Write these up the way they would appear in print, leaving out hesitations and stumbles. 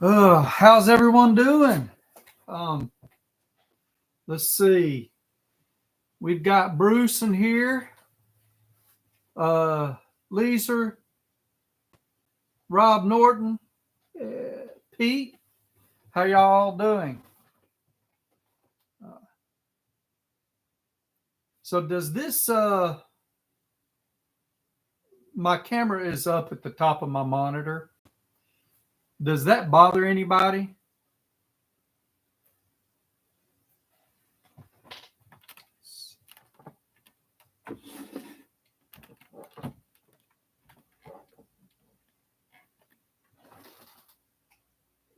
How's everyone doing? Um, let's see. We've got Bruce in here, uh, Leeser, Rob Norton, Pete. How y'all doing? Uh, so does this? My camera is up at the top of my monitor. Does that bother anybody?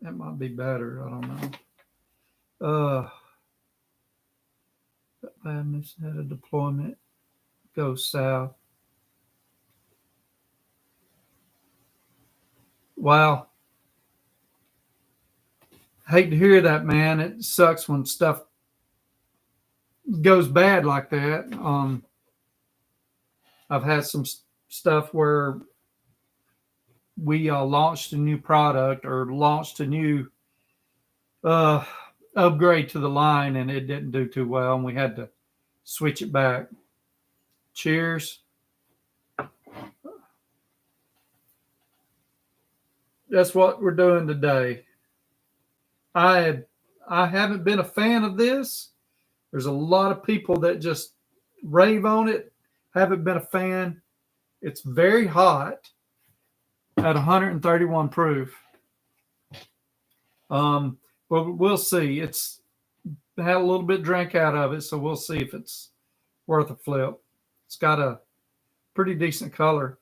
That might be better. I don't know. Badness had a deployment go south. Wow. Hate to hear that, man. It sucks when stuff goes bad like that. I've had some stuff where we launched a new product or launched a new uh, upgrade to the line, and it didn't do too well, and we had to switch it back. Cheers. That's what we're doing today. I haven't been a fan of this. There's a lot of people that just rave on it. Haven't been a fan. It's very hot at 131 proof. But we'll see. It's had a little bit drink out of it, so we'll see if it's worth a flip. It's got a pretty decent color.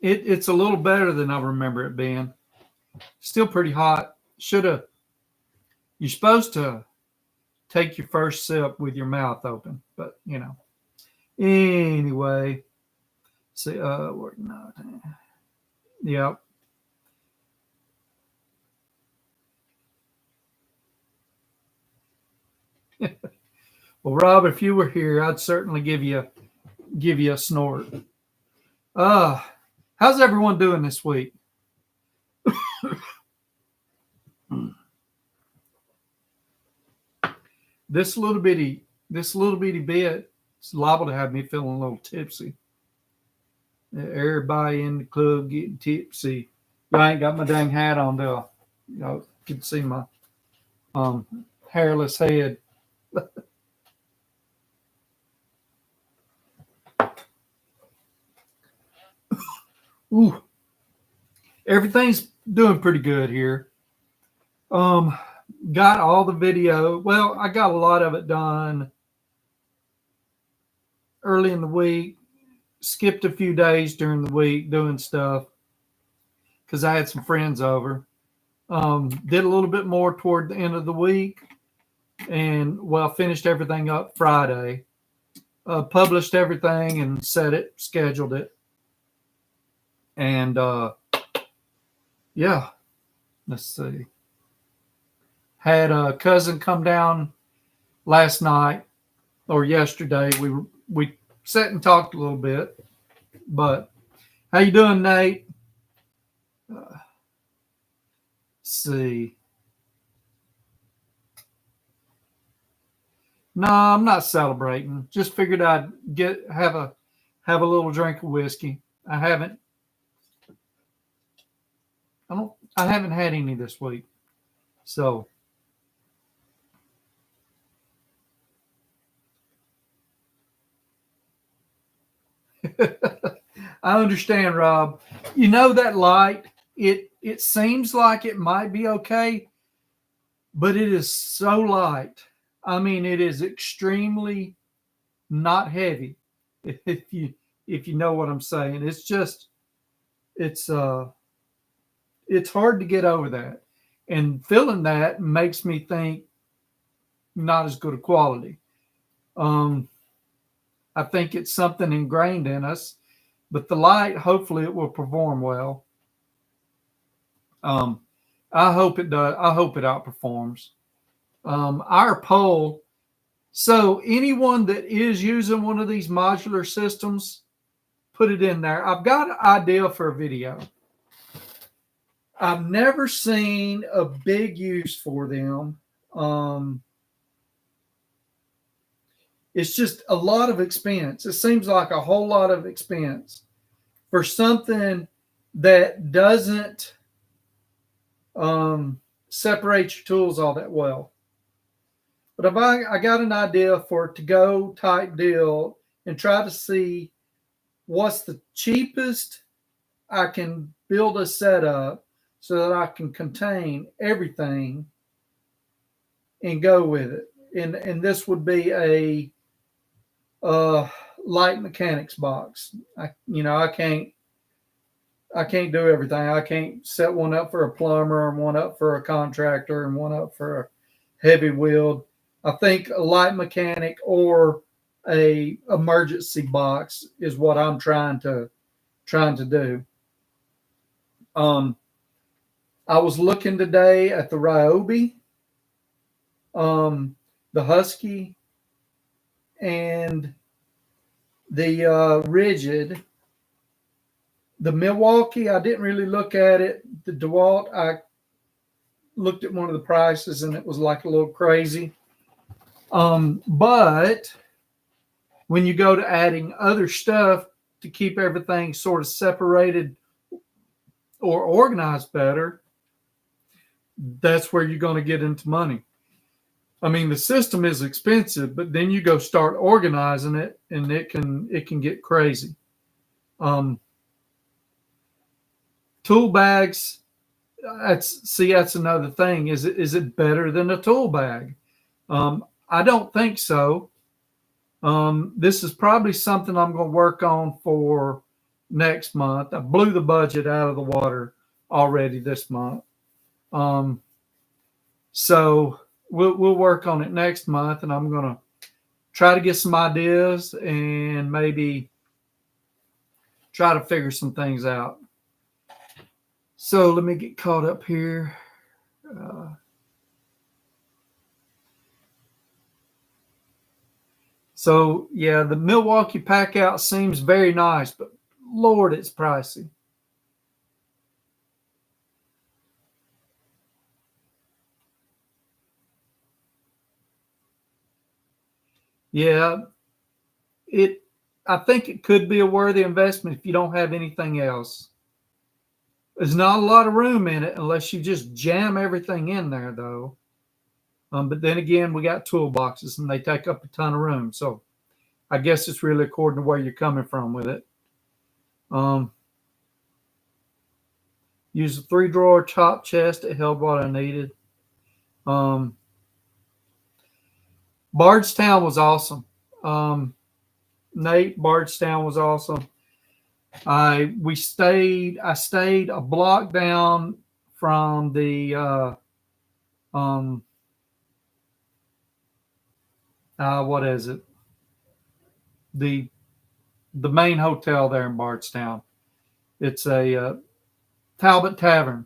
It's a little better than I remember it being. Still pretty hot. You're supposed to take your first sip with your mouth open, but you know. Anyway, see, working out. Yep. Well, Rob, if you were here, I'd certainly give you a snort. How's everyone doing this week? This little bitty bit is liable to have me feeling a little tipsy. Everybody in the club getting tipsy. I ain't got my dang hat on though. You can see my hairless head. Ooh, everything's doing pretty good here. Got all the video. Well, I got a lot of it done early in the week. Skipped a few days during the week doing stuff because I had some friends over. Did a little bit more toward the end of the week, and finished everything up Friday. Published everything and scheduled it, and yeah. Let's see. Had a cousin come down last night or yesterday. We sat and talked a little bit. But how you doing, Nate? Let's see. No, I'm not celebrating. Just figured I'd have a little drink of whiskey. I haven't had any this week. So I understand, Rob. You know that light, it seems like it might be okay, but it is so light. I mean, it is extremely not heavy. If you know what I'm saying. It's hard to get over that. And feeling that makes me think not as good a quality. I think it's something ingrained in us, but the light, hopefully it will perform well. I hope it does. I hope it outperforms. Our poll So anyone that is using one of these modular systems, put it in there. I've got an idea for a video. I've never seen a big use for them. It's just a lot of expense. It seems like a whole lot of expense for something that doesn't separate your tools all that well. But if I got an idea for a to-go type deal and try to see what's the cheapest I can build a setup so that I can contain everything and go with it. And this would be a light mechanics box. I can't do everything. I can't set one up for a plumber and one up for a contractor and one up for a heavy wheel. I think a light mechanic or a emergency box is what I'm trying to do. I was looking today at the Ryobi, the Husky, and the Rigid. The Milwaukee, I didn't really look at it. The DeWalt, I looked at one of the prices and it was like a little crazy. But when you go to adding other stuff to keep everything sort of separated or organized better, that's where you're going to get into money. I mean, the system is expensive, but then you go start organizing it and it can get crazy. Tool bags, that's another thing. Is it better than a tool bag? I don't think so. This is probably something I'm going to work on for next month. I blew the budget out of the water already this month. So we'll work on it next month, and I'm going to try to get some ideas and maybe try to figure some things out. So let me get caught up here. So yeah, the Milwaukee Packout seems very nice, but Lord, it's pricey. Yeah, I think it could be a worthy investment if you don't have anything else. There's not a lot of room in it unless you just jam everything in there, though. But then again, we got toolboxes and they take up a ton of room. So I guess it's really according to where you're coming from with it. Use a 3-drawer top chest. It held what I needed. Bardstown was awesome. Nate, Bardstown was awesome. I stayed a block down from the what is it? The main hotel there in Bardstown. It's a Talbot Tavern.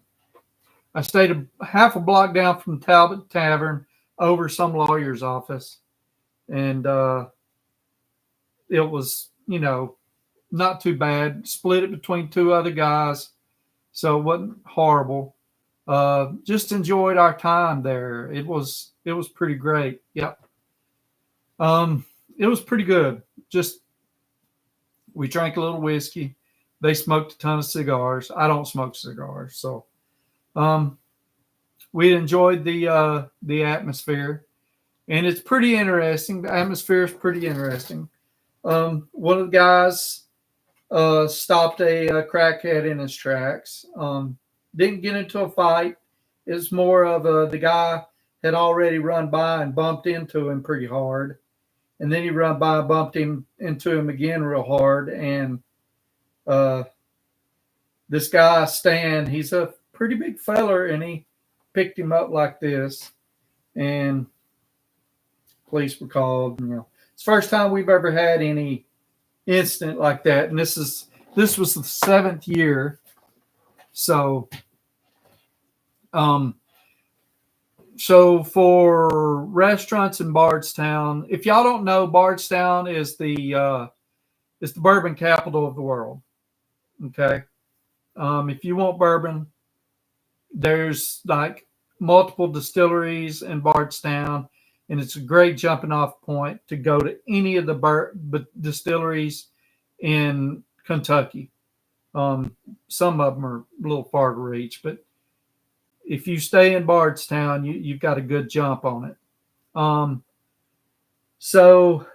I stayed a half a block down from Talbot Tavern over some lawyer's office. And it was, not too bad. Split it between 2 other guys. So it wasn't horrible. Just enjoyed our time there. It was pretty great. Yep. It was pretty good. Just, we drank a little whiskey. They smoked a ton of cigars. I don't smoke cigars. So, we enjoyed the atmosphere, and it's pretty interesting. The atmosphere is pretty interesting. One of the guys stopped a crackhead in his tracks. Didn't get into a fight. It's more of the guy had already run by and bumped into him pretty hard. And then he run by and bumped into him again real hard. And this guy, Stan, he's a pretty big feller, and he picked him up like this. And police were called. It's the first time we've ever had any incident like that. And this was the 7th year. So So for restaurants in Bardstown, if y'all don't know, Bardstown is the bourbon capital of the world. Okay, if you want bourbon, there's like multiple distilleries in Bardstown, and it's a great jumping off point to go to any of the distilleries in Kentucky. Some of them are a little far to reach, but if you stay in Bardstown, you've got a good jump on it. Um, so,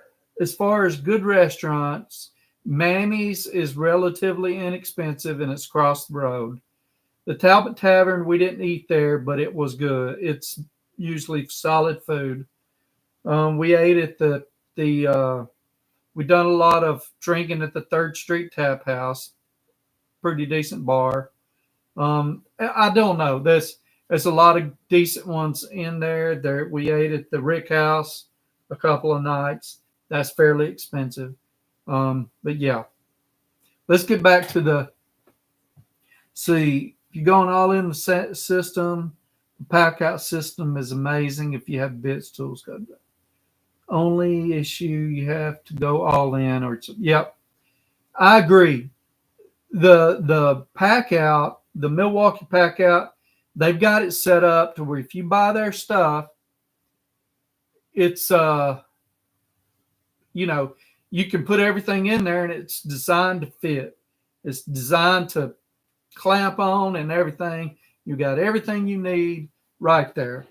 as far as good restaurants, Mammy's is relatively inexpensive and it's across the road. The Talbot Tavern, we didn't eat there, but it was good. It's usually solid food. We ate at the we done a lot of drinking at the Third Street Tap House, pretty decent bar. I don't know. There's a lot of decent ones in there. There we ate at the Rick House a couple of nights. That's fairly expensive. But yeah, let's get back to the see. If you're going all in the system, the pack out system is amazing. If you have bits tools, only issue you have to go all in, or it's, yep, I agree. The pack out, the Milwaukee pack out, they've got it set up to where if you buy their stuff, it's you know, you can put everything in there and it's designed to fit. It's designed to clamp on and everything. You got everything you need right there.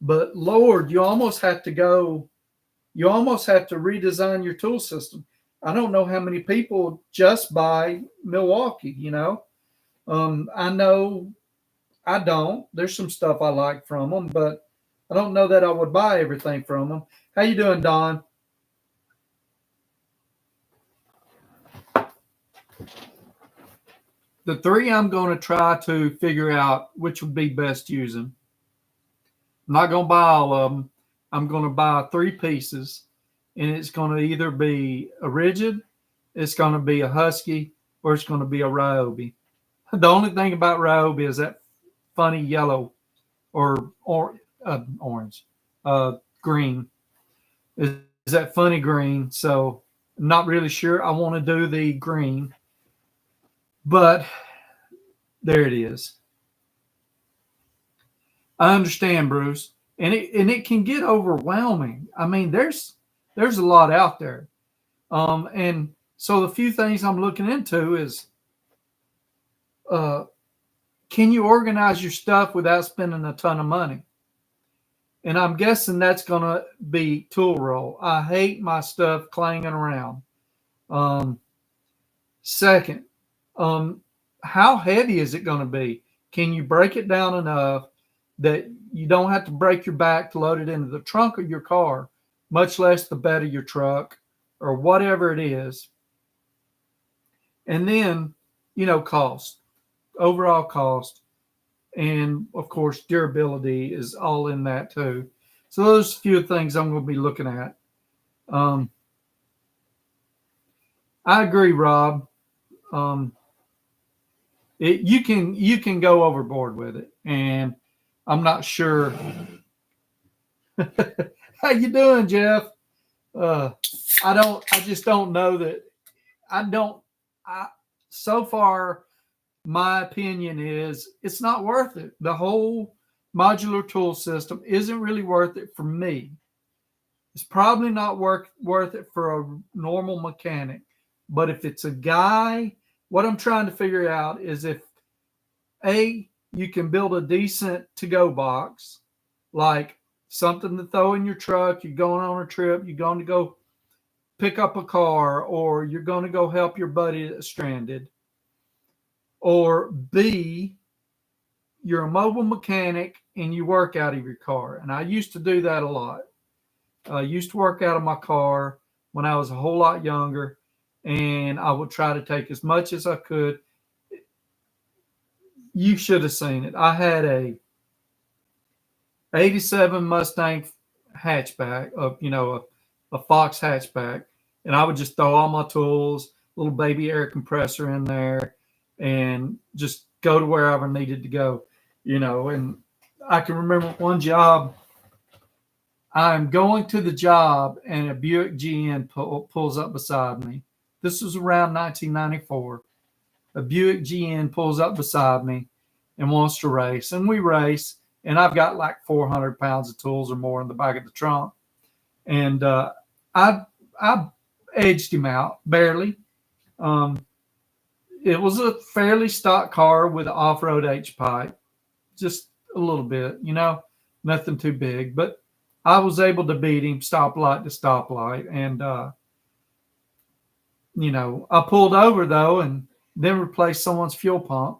But Lord, you almost have to redesign your tool system. I don't know how many people just buy Milwaukee, I know I don't. There's some stuff I like from them, but I don't know that I would buy everything from them. How you doing, Don? The three I'm going to try to figure out which would be best using. I'm not going to buy all of them. I'm going to buy three pieces, and it's going to either be a rigid, it's going to be a husky, or it's going to be a Ryobi. The only thing about Ryobi is that funny yellow or orange, green. Is that funny green? So I'm not really sure. I want to do the green, but there it is. I understand, Bruce, and it can get overwhelming. I mean, there's a lot out there, and so the few things I'm looking into is, can you organize your stuff without spending a ton of money? And I'm guessing that's going to be tool roll. I hate my stuff clanging around. Second, how heavy is it going to be? Can you break it down enough that you don't have to break your back to load it into the trunk of your car, much less the bed of your truck or whatever it is? And then, cost, overall cost. And of course, durability is all in that too. So those few things I'm going to be looking at. I agree, Rob. You can go overboard with it, and I'm not sure. How you doing, Jeff? I just don't know that. So far, my opinion is it's not worth it. The whole modular tool system isn't really worth it for me. It's probably not worth it for a normal mechanic. But if it's a guy, what I'm trying to figure out is if you can build a decent to-go box, like something to throw in your truck, you're going on a trip, you're going to go pick up a car, or you're going to go help your buddy that's stranded. Or B, you're a mobile mechanic and you work out of your car. And I used to do that a lot. I used to work out of my car when I was a whole lot younger, and I would try to take as much as I could. You should have seen it. I had a 87 Mustang hatchback, a Fox hatchback, and I would just throw all my tools, little baby air compressor in there, and just go to wherever I needed to go, and I can remember one job. I'm going to the job, and a Buick GN pulls up beside me. This was around 1994. A Buick GN pulls up beside me and wants to race, and we race. And I've got like 400 pounds of tools or more in the back of the trunk, and I edged him out barely. It was a fairly stock car with an off-road H-pipe, just a little bit, nothing too big, but I was able to beat him stoplight to stoplight. And, I pulled over though, and then replaced someone's fuel pump.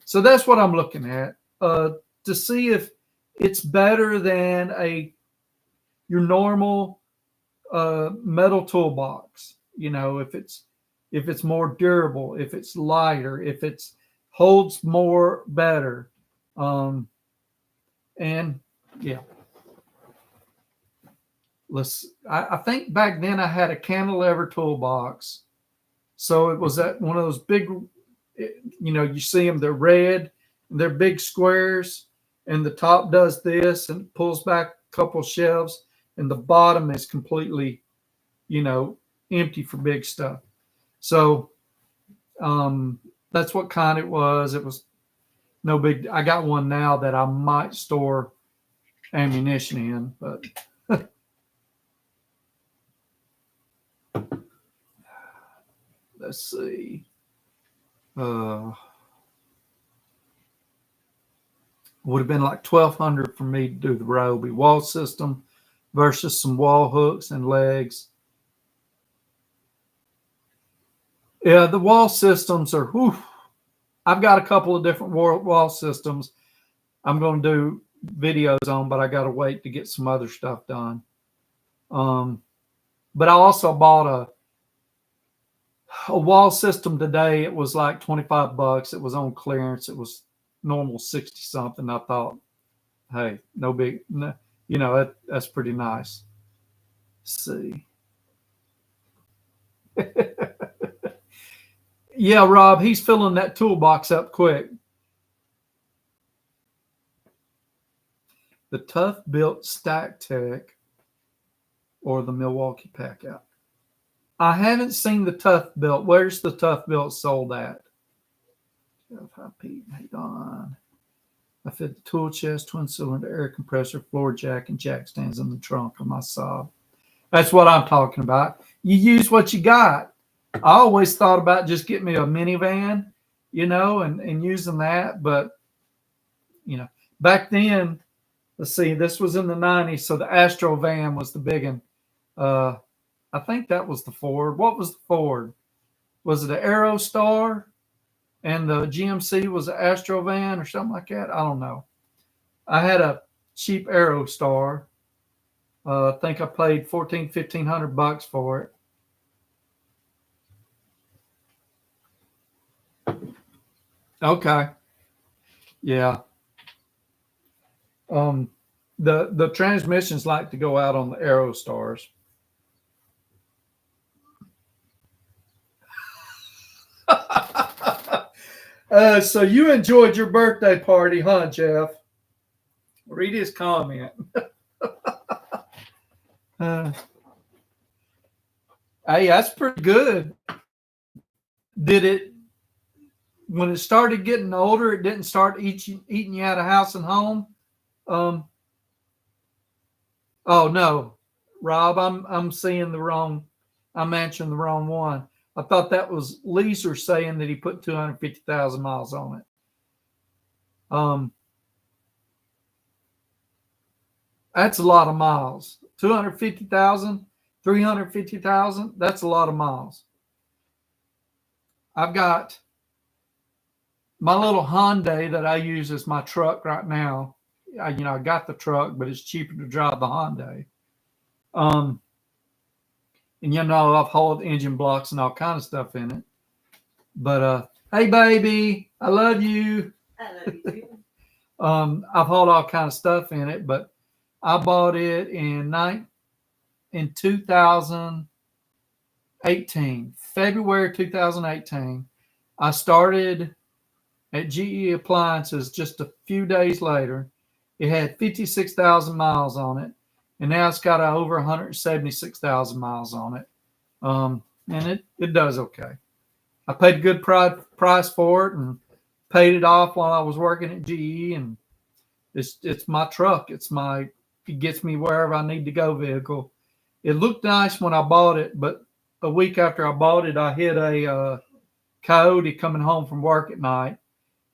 So that's what I'm looking at, to see if it's better than your normal metal toolbox. If it's more durable, if it's lighter, if it's holds more better. And yeah, I think back then I had a cantilever toolbox. So it was that one of those big, you see them, they're red, they're big squares, and the top does this and pulls back a couple shelves, and the bottom is completely, empty for big stuff. So that's what kind it was. It was no big. I got one now that I might store ammunition in, but let's see. Would have been like $1,200 for me to do the Ryobi wall system versus some wall hooks and legs. Yeah, the wall systems are, I've got a couple of different wall systems I'm going to do videos on, but I got to wait to get some other stuff done. But I also bought a wall system today. It was like $25. It was on clearance. It was normal 60 something. I thought, hey, no big, that's pretty nice. Let's see. Yeah, Rob, he's filling that toolbox up quick. The Tough Built Stack Tech or the Milwaukee Pack Out. I haven't seen the Tough Built. Where's the Tough Built sold at? Hold on. I fit the tool chest, twin cylinder air compressor, floor jack, and jack stands in the trunk of my Saab. That's what I'm talking about. You use what you got. I always thought about just getting me a minivan, and using that. But, back then, let's see, this was in the 90s. So the Astro van was the big one. I think that was the Ford. What was the Ford? Was it an Aerostar? And the GMC was an Astro van or something like that? I don't know. I had a cheap Aerostar. I think I paid $1,500 for it. Okay. Yeah. The transmissions like to go out on the Aerostars. So you enjoyed your birthday party, huh, Jeff? Read his comment. Hey, that's pretty good. When it started getting older, it didn't start eating you out of house and home? Oh no, Rob, I'm seeing I'm answering the wrong one. I thought that was Leeser saying that he put 250,000 miles on it. That's a lot of miles. 250,000, 350,000. That's a lot of miles. I've got my little Hyundai that I use as my truck right now. I got the truck, but it's cheaper to drive the Hyundai. And I've hauled engine blocks and all kind of stuff in it. But hey, baby, I love you. I love you too. I've hauled all kind of stuff in it, but I bought it in 2018, February 2018. I started at GE Appliances just a few days later. It had 56,000 miles on it, and now it's got over 176,000 miles on it. And it does okay. I paid a good price for it and paid it off while I was working at GE, and it's my truck. It gets me wherever I need to go vehicle. It looked nice when I bought it, but a week after I bought it, I hit a coyote coming home from work at night,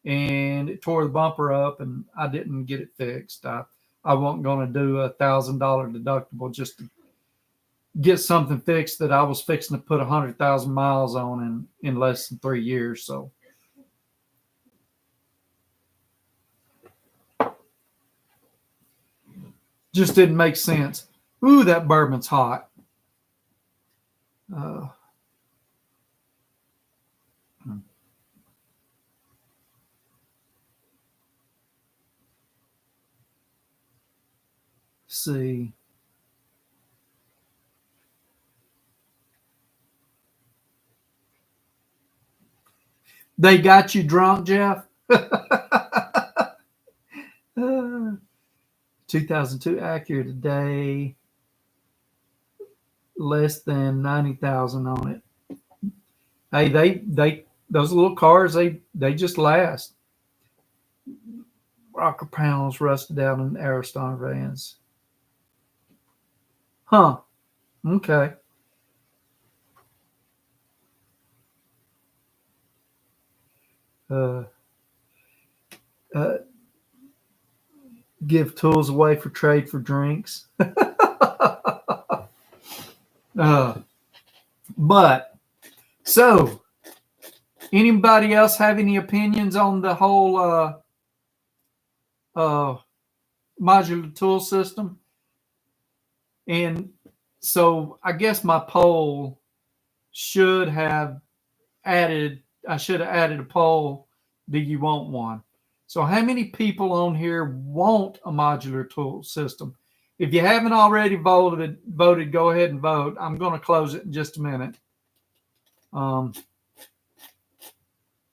and it tore the bumper up, and I didn't get it fixed. I wasn't going to do $1,000 deductible just to get something fixed that I was fixing to put 100,000 miles on in less than 3 years. So just didn't make sense. Ooh, that bourbon's hot. See. They got you drunk, Jeff? 2002 Acura today, less than 90,000 on it. Hey, they those little cars, they just last. Rocker panels rusted out in Ariston vans. Huh. Okay. Give tools away for trade for drinks. But so, anybody else have any opinions on the whole modular tool system? And so I guess my poll should have added a poll. Do you want one? So how many people on here want a modular tool system? If you haven't already voted, go ahead and vote. I'm going to close it in just a minute.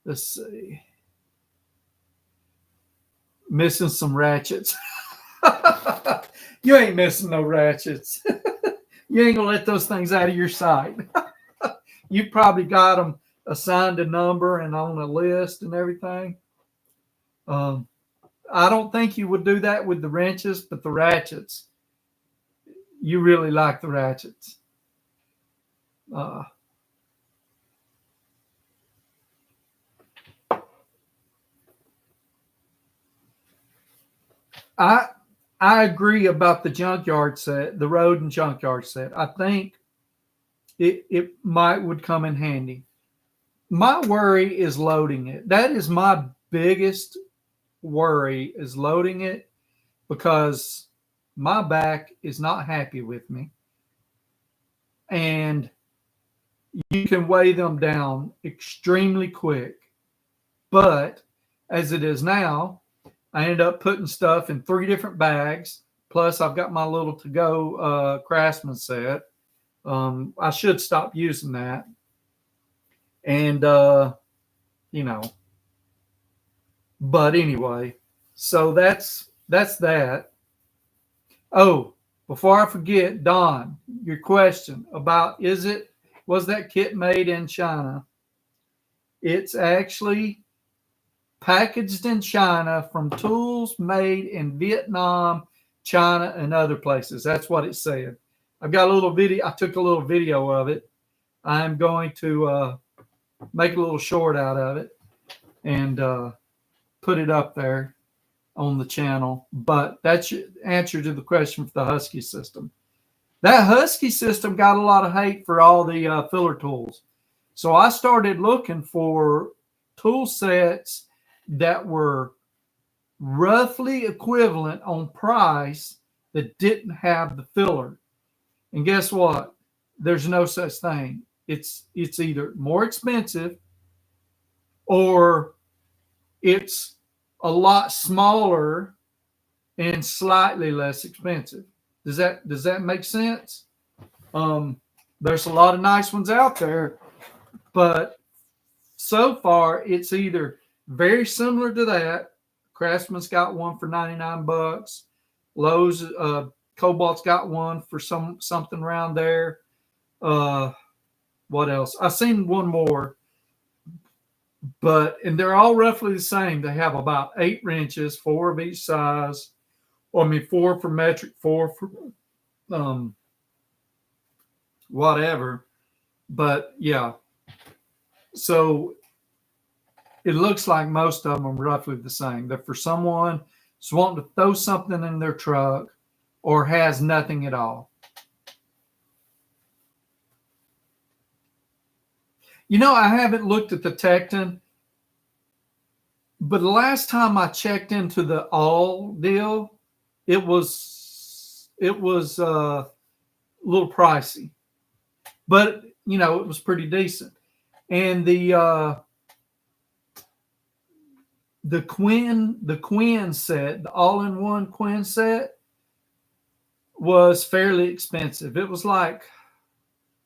Let's see. Missing some ratchets. You ain't missing no ratchets. You ain't going to let those things out of your sight. You probably got them assigned a number and on a list and everything. I don't think you would do that with the wrenches, but the ratchets, you really like the ratchets. I agree about the junkyard set, the road and junkyard set. I think it would come in handy. My worry is loading it. That is my biggest worry, is loading it, because my back is not happy with me. And you can weigh them down extremely quick. But as it is now, I ended up putting stuff in 3 different bags. Plus, I've got my little to-go Craftsman set. I should stop using that. And, but anyway, so that's that. Oh, before I forget, Don, your question about was that kit made in China? It's actually packaged in China from tools made in Vietnam, China, and other places. That's what it said. I've got a little video. I took a little video of it. I'm going to make a little short out of it and put it up there on the channel. But that's your answer to the question for the Husky system. That Husky system got a lot of hate for all the filler tools. So I started looking for tool sets that were roughly equivalent on price that didn't have the filler. And guess what? There's no such thing. It's either more expensive or it's a lot smaller and slightly less expensive. Does that make sense? There's a lot of nice ones out there, but so far it's either very similar to that. Craftsman's got one for $99. Lowe's, Cobalt's got one for something around there. What else? I've seen one more, and they're all roughly the same. They have about 8 wrenches, 4 of each size. Or, I mean, 4 for metric, 4 for whatever. But yeah, so it looks like most of them are roughly the same. They're for someone who's wanting to throw something in their truck or has nothing at all. You know, I haven't looked at the Tecton, but the last time I checked into the all deal, it was a little pricey, but you know, it was pretty decent. And the Quinn set, the all-in-one Quinn set, was fairly expensive. It was like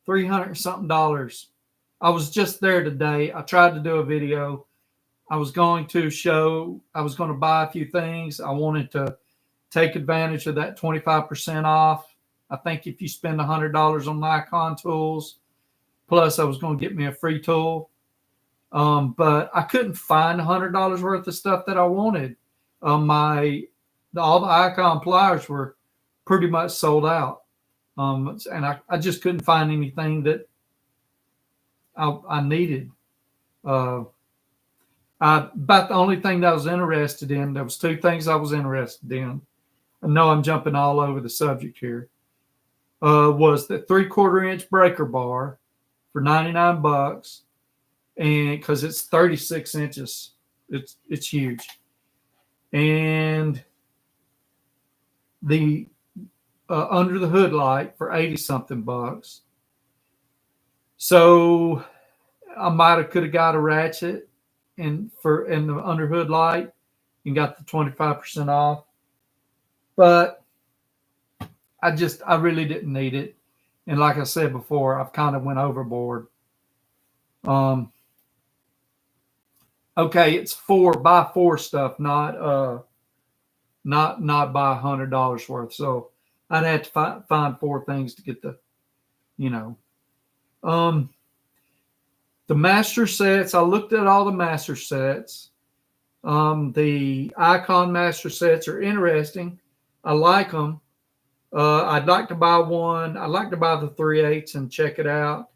$300 something. I was just there today. I tried to do a video. I was going to buy a few things. I wanted to take advantage of that 25% off. I think if you spend $100 on Nikon tools, plus I was going to get me a free tool. But I couldn't find $100 worth of stuff that I wanted. All the Icon pliers were pretty much sold out. And I just couldn't find anything that I needed. About the only thing that I was interested in, there was 2 things I was interested in. I know I'm jumping all over the subject here. Was the 3/4 inch breaker bar for $99, and because it's 36 inches, it's huge. And the under the hood light for 80 something bucks. So I could have got a ratchet in the under hood light and got the 25% off, but I really didn't need it. And like I said before, I've kind of went overboard. Okay, it's buy 4 stuff, not buy $100 worth. So I'd have to find 4 things to get the, the master sets. I looked at all the master sets. The Icon master sets are interesting. I like them. I'd like to buy one. I'd like to buy the 3/8 and check it out,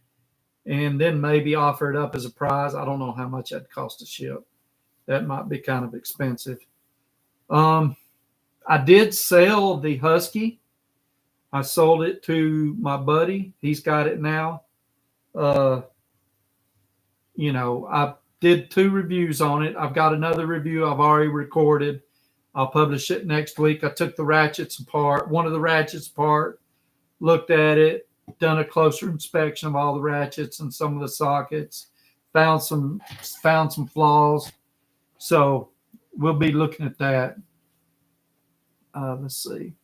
and then maybe offer it up as a prize. I don't know how much that costs to ship. That might be kind of expensive. I did sell the Husky. I sold it to my buddy. He's got it now. I did 2 reviews on it. I've got another review I've already recorded. I'll publish it next week. I took the ratchets apart, one of the ratchets apart, looked at it, done a closer inspection of all the ratchets and some of the sockets, found some flaws. So we'll be looking at that. Let's see.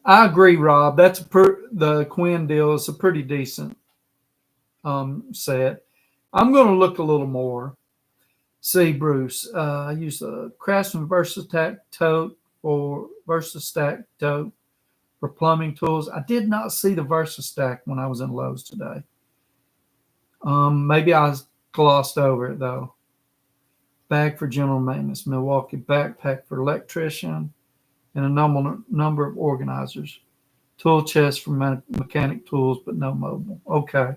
I agree, Rob. The Quinn deal is a pretty decent set. I'm going to look a little more. See, Bruce, I use a Craftsman VersaStack tote for plumbing tools. I did not see the VersaStack when I was in Lowe's today. Maybe I glossed over it though. Bag for general maintenance, Milwaukee backpack for electrician, and a number of organizers. Tool chest for mechanic tools, but no mobile. Okay.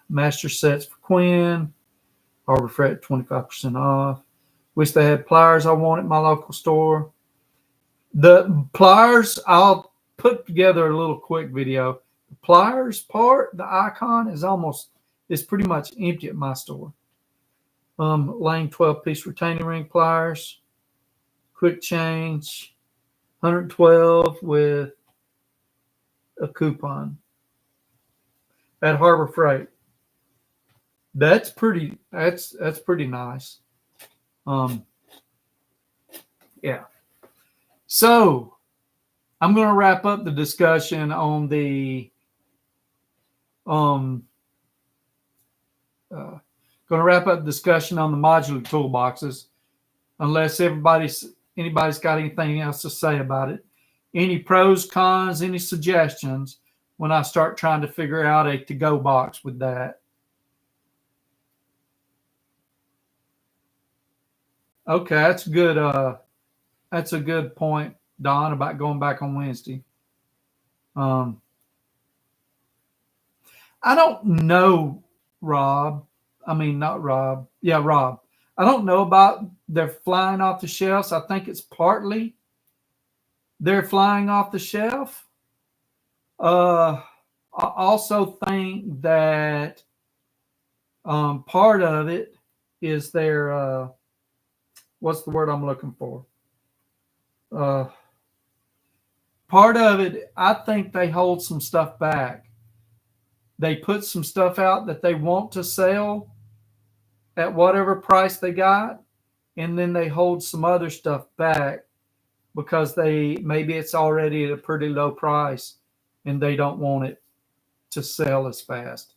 Master sets for Quinn. Harbor Freight 25% off. Wish they had pliers I want at my local store. The pliers, I'll put together a little quick video. The pliers part, the Icon is pretty much empty at my store. Lang 12-piece retaining ring pliers. Quick change. 112 with a coupon at Harbor Freight. That's pretty nice. Yeah. So I'm going to wrap up the discussion on the Um, going to wrap up discussion on the modular toolboxes, unless anybody's got anything else to say about it. Any pros, cons, any suggestions when I start trying to figure out a to-go box with that? Okay, that's good. That's a good point, Don, about going back on Wednesday. Um, I don't know, Rob. I mean, not Rob. Yeah, Rob. I don't know about they're flying off the shelves. I think it's partly they're flying off the shelf. I also think that part of it is their what's the word I'm looking for? Uh, Part of it, I think they hold some stuff back. They put some stuff out that they want to sell at whatever price they got, and then they hold some other stuff back because maybe it's already at a pretty low price and they don't want it to sell as fast.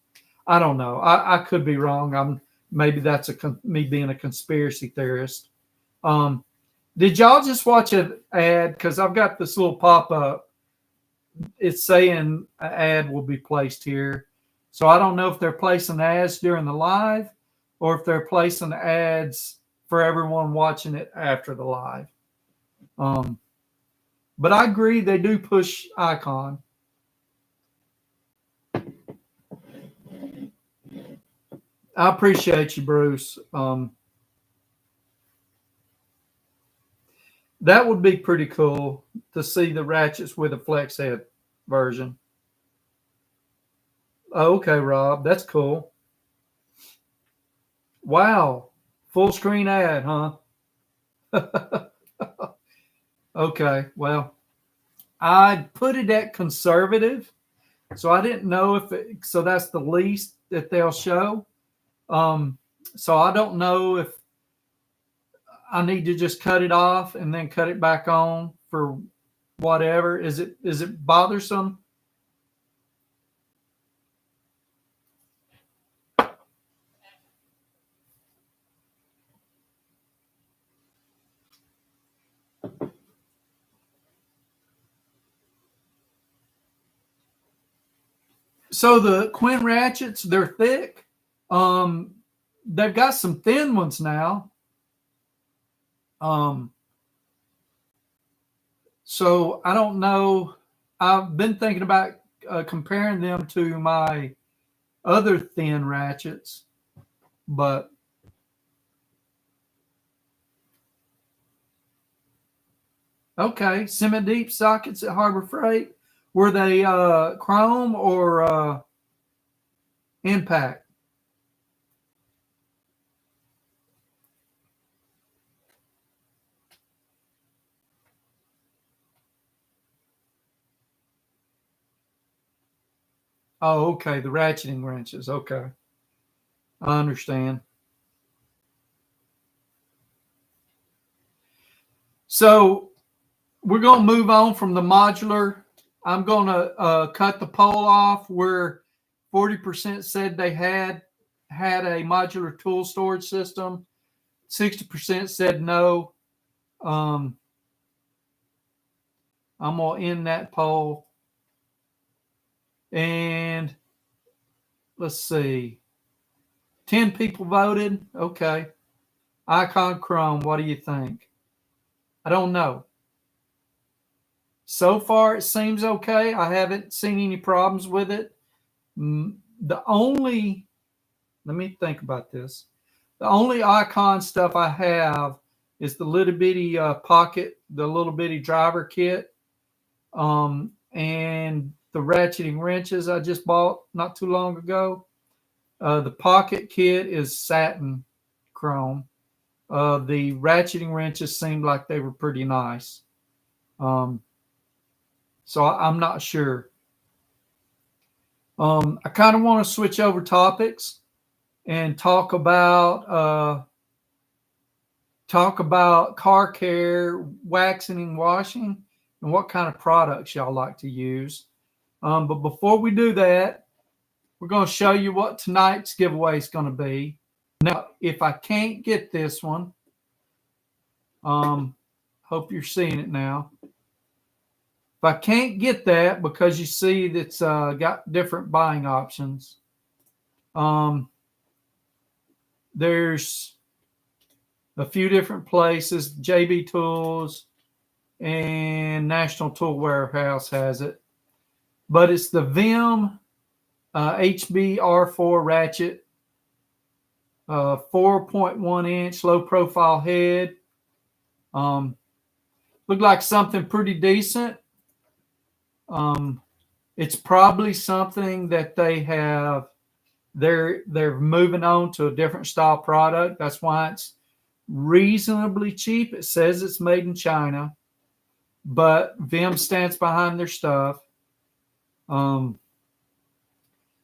I don't know. I could be wrong. Maybe that's me being a conspiracy theorist. Did y'all just watch an ad? Because I've got this little pop up. It's saying an ad will be placed here. So I don't know if they're placing ads during the live or if they're placing ads for everyone watching it after the live. But I agree they do push Icon. I appreciate you, Bruce. That would be pretty cool to see the ratchets with a flex head version. Oh, okay, Rob, that's cool. Wow, full screen ad, huh? Okay, well, I put it at conservative, so I didn't know so that's the least that they'll show. So I don't know if I need to just cut it off and then cut it back on for whatever. Is it bothersome? So the Quinn ratchets, they're thick. They've got some thin ones now. So I don't know. I've been thinking about comparing them to my other thin ratchets, but okay. Semi-deep sockets at Harbor Freight. Were they chrome or impact? Oh, okay. The ratcheting wrenches. Okay. I understand. So we're going to move on from the modular. I'm going to cut the poll off where 40% said they had a modular tool storage system. 60% said no. I'm going to end that poll. And let's see. 10 people voted. Okay. Icon Chrome, what do you think? I don't know. So far, it seems okay. I haven't seen any problems with it. Let me think about this. The only Icon stuff I have is the little bitty pocket, the little bitty driver kit, and the ratcheting wrenches I just bought not too long ago. The pocket kit is satin chrome. The ratcheting wrenches seemed like they were pretty nice. So I'm not sure. I kind of want to switch over topics and talk about car care, waxing and washing, and what kind of products y'all like to use. But before we do that, we're going to show you what tonight's giveaway is going to be. Now, if I can't get this one, hope you're seeing it now. If I can't get that, because you see that's got different buying options, there's a few different places. JB Tools and National Tool Warehouse has it. But it's the Vim HBR4 ratchet, 4.1 inch low profile head. Looked like something pretty decent. It's probably something that they have. They're moving on to a different style product. That's why it's reasonably cheap. It says it's made in China, but Vim stands behind their stuff.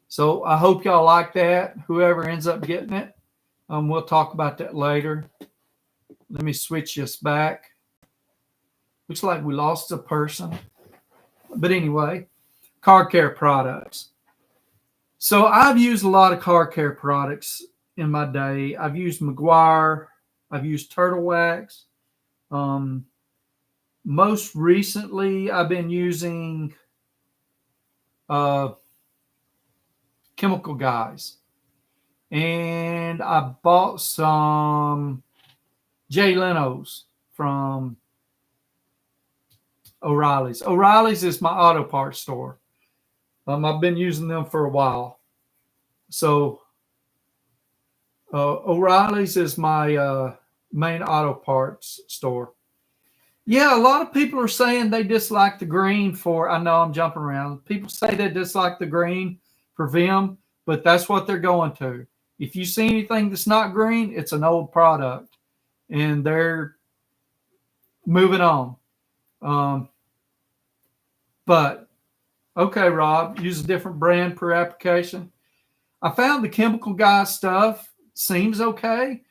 So I hope y'all like that. Whoever ends up getting it, we'll talk about that later. Let me switch this back. Looks like we lost a person. But anyway, car care products. So I've used a lot of car care products in my day. I've used Meguiar. I've used Turtle Wax. Most recently, I've been using Chemical Guys. And I bought some Jay Leno's from O'Reilly's. O'Reilly's is my auto parts store. I've been using them for a while. So O'Reilly's is my main auto parts store. Yeah, a lot of people are saying they dislike the green for, I know I'm jumping around. People say they dislike the green for Vim, but that's what they're going to. If you see anything that's not green, it's an old product, and they're moving on. But, okay, Rob, use a different brand per application. I found the Chemical Guy stuff seems okay.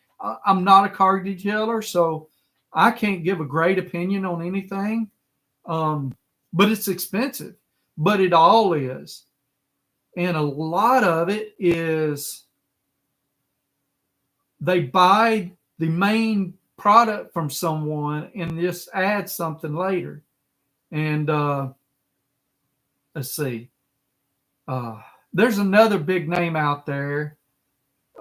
I'm not a car detailer, so I can't give a great opinion on anything. But it's expensive. But it all is. And a lot of it is they buy the main product from someone and just add something later. And let's see. There's another big name out there.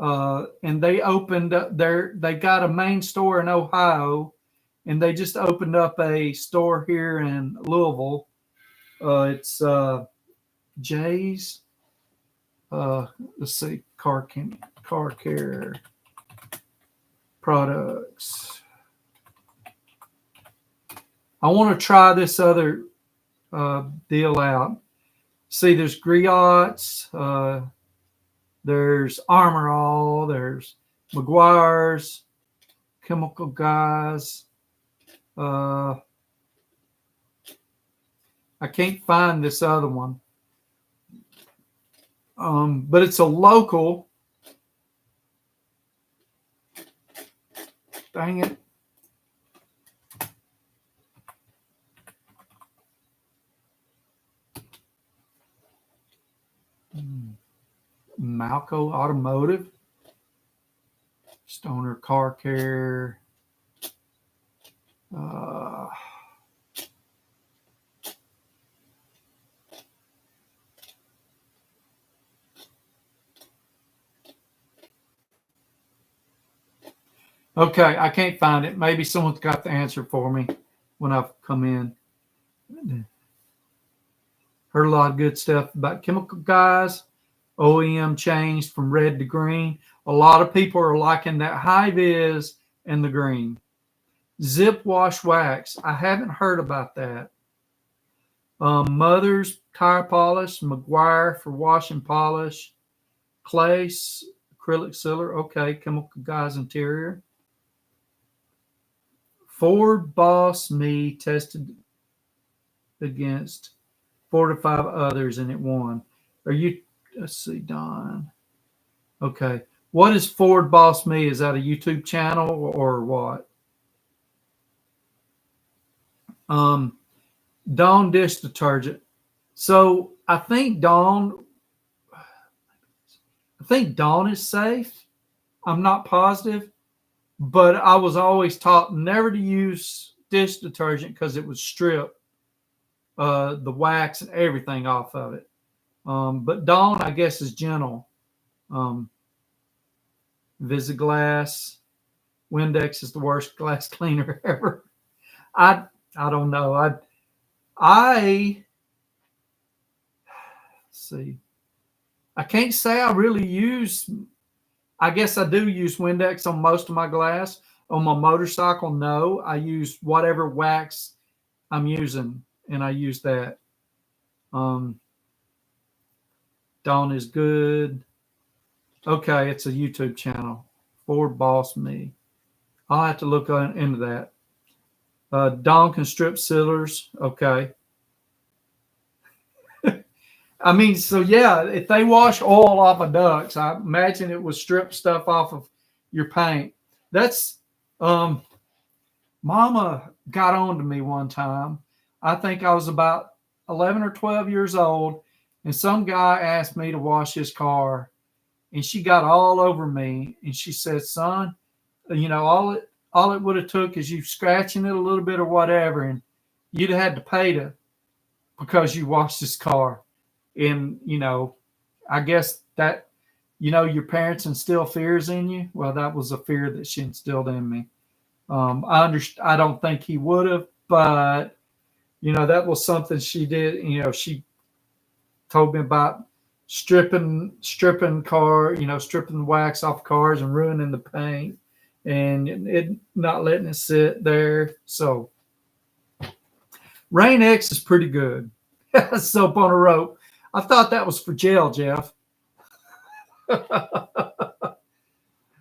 And they opened up they got a main store in Ohio, and they just opened up a store here in Louisville. It's Jay's. Let's see, car care products. I want to try this other deal out. See, there's Griots, there's Armor All, there's Meguiar's, Chemical Guys. I can't find this other one. But it's a local. Dang it. Malco Automotive. Stoner Car Care. Okay, I can't find it. Maybe someone's got the answer for me when I've come in. Heard a lot of good stuff about Chemical Guys. OEM changed from red to green. A lot of people are liking that high-vis and the green. Zip Wash Wax. I haven't heard about that. Mother's Tire Polish. Meguiar for wash and polish. Clace Acrylic Sealer. Okay, Chemical Guys Interior. Ford Boss Me tested against 4 to 5 others, and it won. Let's see, Don. Okay. What is Ford Boss Me? Is that a YouTube channel or what? Dawn dish detergent. So I think Dawn, I think Dawn is safe. I'm not positive, but I was always taught never to use dish detergent because it would strip the wax and everything off of it. But Dawn, I guess, is gentle. Um, Visaglass, Windex is the worst glass cleaner ever. I I don't know. I let's see. I can't say I really use. I guess I do use Windex on most of my glass. On my motorcycle, no. I use whatever wax I'm using, and I use that. Um, Dawn is good. Okay, it's a YouTube channel for Boss Me. I'll have to look into that. Dawn can strip sealers. Okay. I mean, so yeah, if they wash oil off of ducks, I imagine it would strip stuff off of your paint. That's Mama got on to me one time. I think I was about 11 or 12 years old, and some guy asked me to wash his car, and she got all over me, and she said, "Son, all it would have took is you scratching it a little bit or whatever, and you'd have had to pay to because you washed his car." And I guess that your parents instill fears in you. Well, that was a fear that she instilled in me. I don't think he would have, but that was something she did. She told me about stripping car, stripping the wax off cars and ruining the paint, and it not letting it sit there. So Rain X is pretty good. Soap on a rope. I thought that was for jail, Jeff.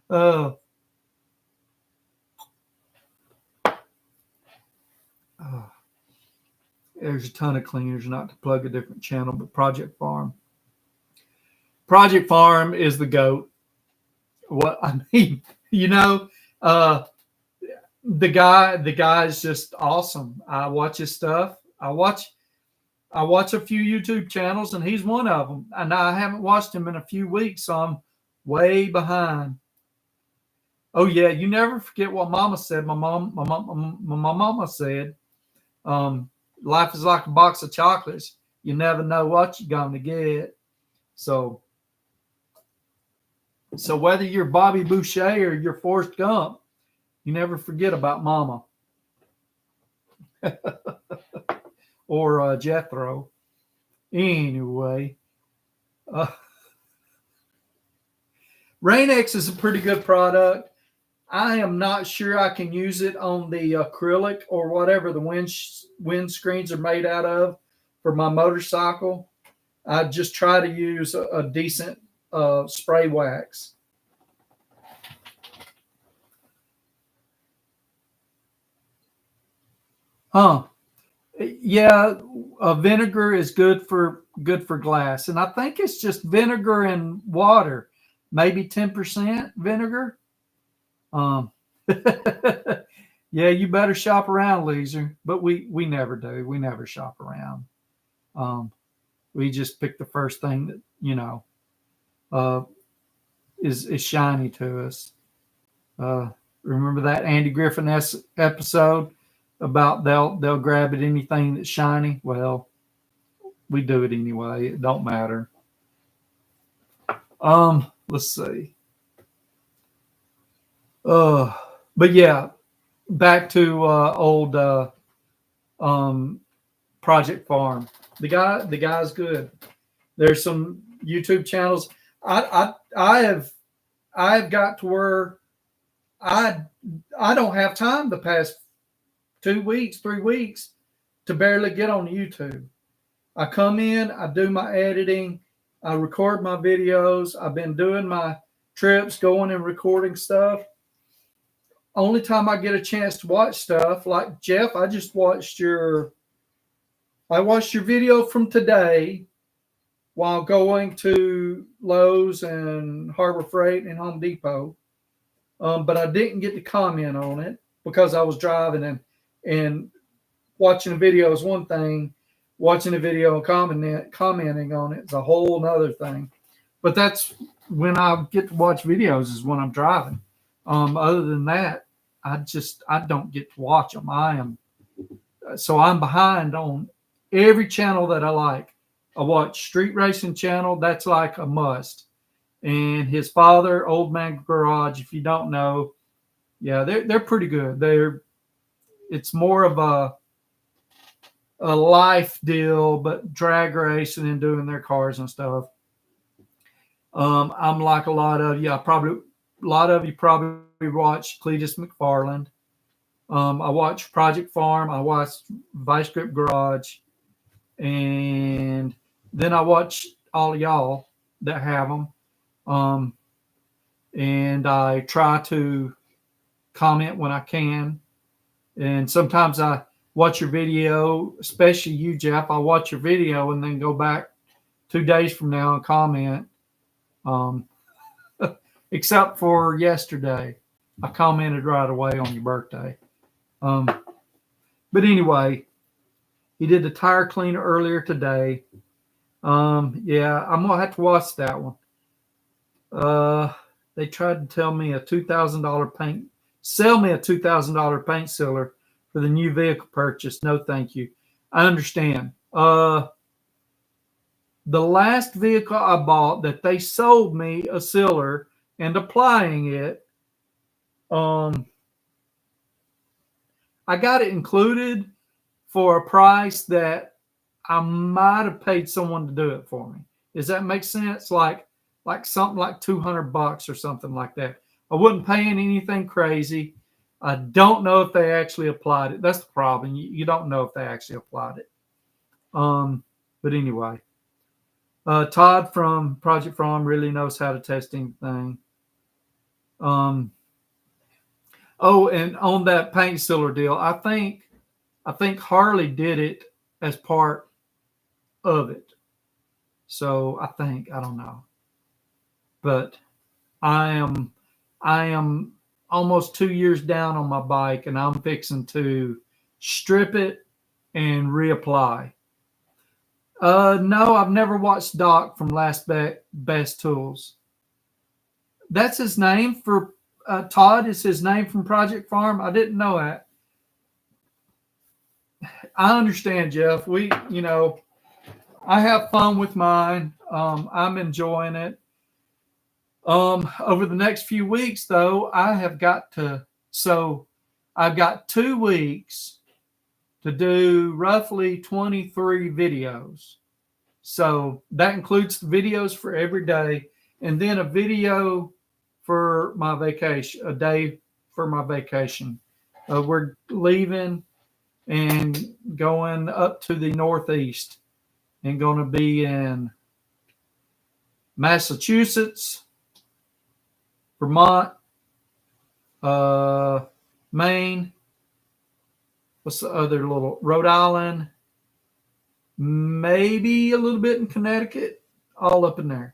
uh, There's a ton of cleaners, not to plug a different channel, but Project Farm. Project Farm is the GOAT. What I mean, the guy is just awesome. I watch his stuff. I watch a few YouTube channels, and he's one of them. And I haven't watched him in a few weeks, so I'm way behind. Oh yeah, you never forget what Mama said. My mama said, "Life is like a box of chocolates. You never know what you're going to get." So whether you're Bobby Boucher or you're Forrest Gump, you never forget about Mama. Or Jethro. Anyway, Rain-X is a pretty good product. I am not sure I can use it on the acrylic or whatever the windscreens are made out of for my motorcycle. I just try to use a decent spray wax. Yeah, vinegar is good for glass, and I think it's just vinegar and water, maybe 10% vinegar. Yeah, you better shop around, Leeser. But we never do. We never shop around. We just pick the first thing that is shiny to us. Remember that Andy Griffin episode about they'll grab at anything that's shiny? Well, we do it anyway. It don't matter. Let's see. But yeah, back to old Project Farm. The guy's good. There's some YouTube channels. I have got to where I don't have time the past 2 weeks, 3 weeks to barely get on YouTube. I come in, I do my editing, I record my videos. I've been doing my trips, going and recording stuff. Only time I get a chance to watch stuff, like Jeff, I watched your video from today while going to Lowe's and Harbor Freight and Home Depot. But I didn't get to comment on it because I was driving, and watching a video is one thing. Watching a video and commenting on it is a whole other thing. But that's when I get to watch videos is when I'm driving. Other than that, I don't get to watch them. I'm behind on every channel that I like. I watch Street Racing Channel. That's like a must. And his father, Old Man Garage. If you don't know, yeah, they're pretty good. It's more of a life deal, but drag racing and doing their cars and stuff. I'm like a lot of you. A lot of you probably watch Cletus McFarland. I watch Project Farm. I watch Vice Grip Garage, and then I watch all of y'all that have them. Um, and I try to comment when I can. And sometimes I watch your video, especially you, Jeff. I watch your video and then go back 2 days from now and comment. Um, except for yesterday, I commented right away on your birthday. But anyway, he did the tire cleaner earlier today. Yeah, I'm gonna have to watch that one. They tried to tell me sell me a $2,000 paint sealer for the new vehicle purchase. No, thank you. I understand. The last vehicle I bought that they sold me a sealer and applying it, I got it included for a price that I might have paid someone to do it for me. Does that make sense? Like something like $200 or something like that. I wasn't paying anything crazy. I don't know if they actually applied it. That's the problem. You don't know if they actually applied it. But anyway, Todd from Project Farm really knows how to test anything. Oh, and on that paint sealer deal, I think Harley did it as part of it. So I don't know, but I am almost 2 years down on my bike, and I'm fixing to strip it and reapply. No, I've never watched Doc from Last Best Tools. That's his name for Todd is his name from Project Farm. I didn't know that. I understand, Jeff. I have fun with mine. I'm enjoying it. Over the next few weeks, though, I've got 2 weeks to do roughly 23 videos. So that includes the videos for every day, and then a video for my vacation, a day for my vacation. We're leaving and going up to the Northeast and going to be in Massachusetts, Vermont, Maine. What's the other little? Rhode Island, maybe a little bit in Connecticut, all up in there.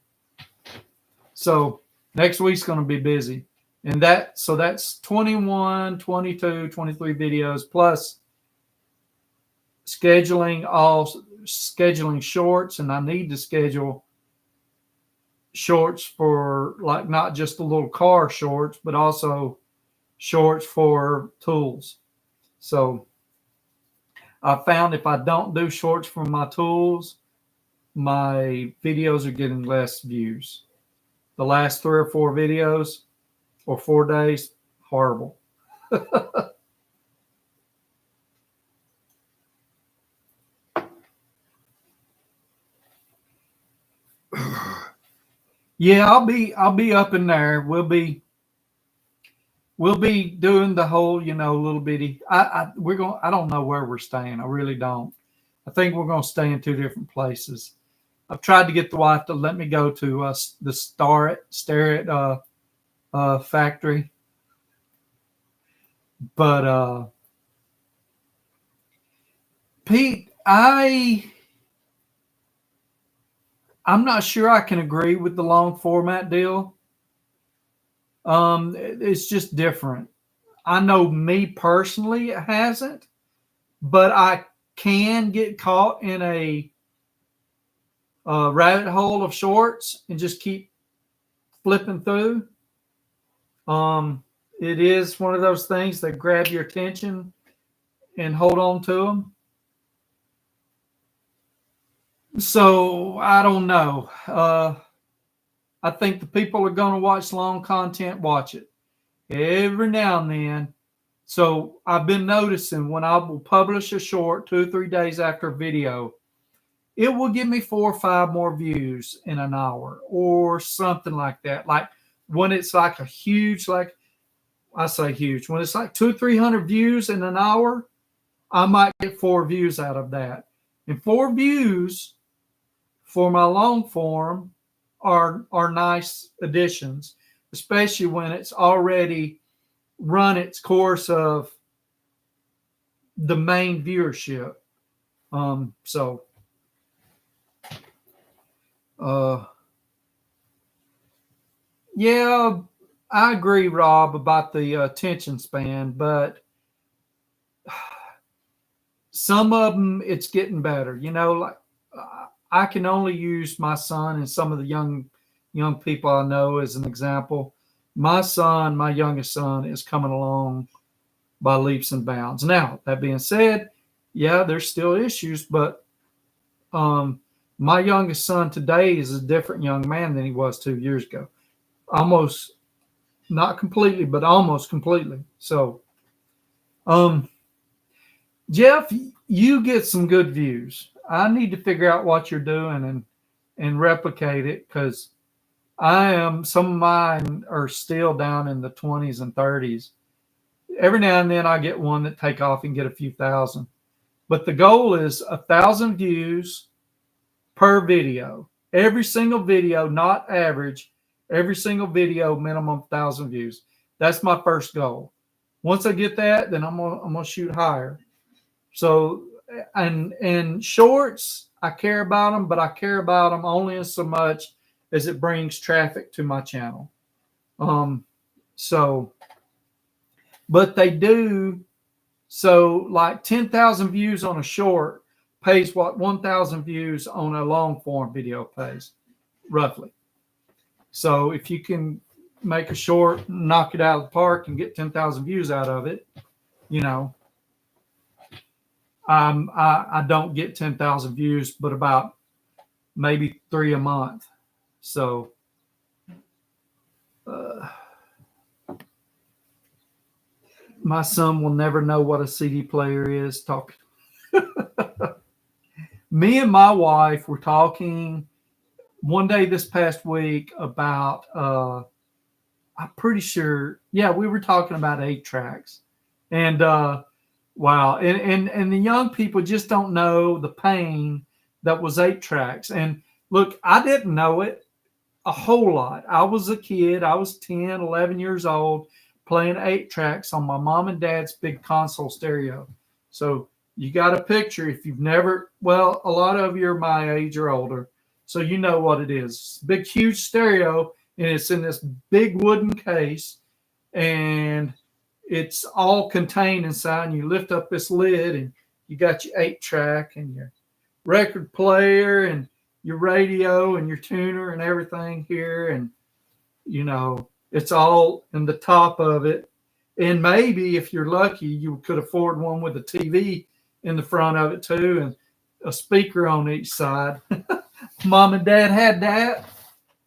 So next week's going to be busy. And that's 21, 22, 23 videos plus scheduling shorts. And I need to schedule shorts for like not just the little car shorts, but also shorts for tools. So I found if I don't do shorts for my tools, my videos are getting less views. The last 3 or 4 videos or 4 days, horrible. Yeah, I'll be up in there. We'll be doing the whole, little bitty. I don't know where we're staying. I really don't. I think we're gonna stay in 2 different places. I've tried to get the wife to let me go to the Starrett factory, but Pete, I'm not sure I can agree with the long format deal. It's just different. I know me personally it hasn't, but I can get caught in a rabbit hole of shorts and just keep flipping through. It is one of those things that grab your attention and hold on to them. So I don't know. I think the people are going to watch long content, watch it every now and then. So I've been noticing when I will publish a short 2 or 3 days after a video, it will give me 4 or 5 more views in an hour or something like that. Like when it's like a huge, like I say huge, when it's like 200 or 300 views in an hour, I might get 4 views out of that. And 4 views for my long form are nice additions, especially when it's already run its course of the main viewership. Yeah, I agree, Rob, about the attention span, but some of them it's getting better. You know, like I can only use my son and some of the young people I know as an example. My son, my youngest son, is coming along by leaps and bounds. Now, that being said, yeah, there's still issues, but my youngest son today is a different young man than he was 2 years ago. Almost, not completely, but almost completely. So, Jeff, you get some good views. I need to figure out what you're doing and replicate it, because some of mine are still down in the 20s and 30s. Every now and then I get one that take off and get a few thousand. But the goal is 1,000 views per video. Every single video, not average. Every single video, minimum 1,000 views. That's my first goal. Once I get that, then I'm gonna shoot higher. So, and shorts, I care about them, but I care about them only in so much as it brings traffic to my channel. But they do. So, like 10,000 views on a short pays what 1,000 views on a long form video pays, roughly. So, if you can make a short, knock it out of the park, and get 10,000 views out of it, you know, I don't get 10,000 views, but about maybe 3 a month. So, my son will never know what a CD player is. Talking. Me and my wife were talking one day this past week about, I'm pretty sure, yeah, we were talking about 8-tracks. And wow, and the young people just don't know the pain that was 8-tracks. And look, I didn't know it a whole lot. I was a kid. I was 10, 11 years old, playing 8-tracks on my mom and dad's big console stereo. So you got a picture. If you've never, well, a lot of you are my age or older, so you know what it is. Big, huge stereo, and it's in this big wooden case, and it's all contained inside. And you lift up this lid, and you got your 8-track and your record player and your radio and your tuner and everything here. And, you know, it's all in the top of it. And maybe if you're lucky, you could afford one with a TV in the front of it too, and a speaker on each side. Mom and Dad had that,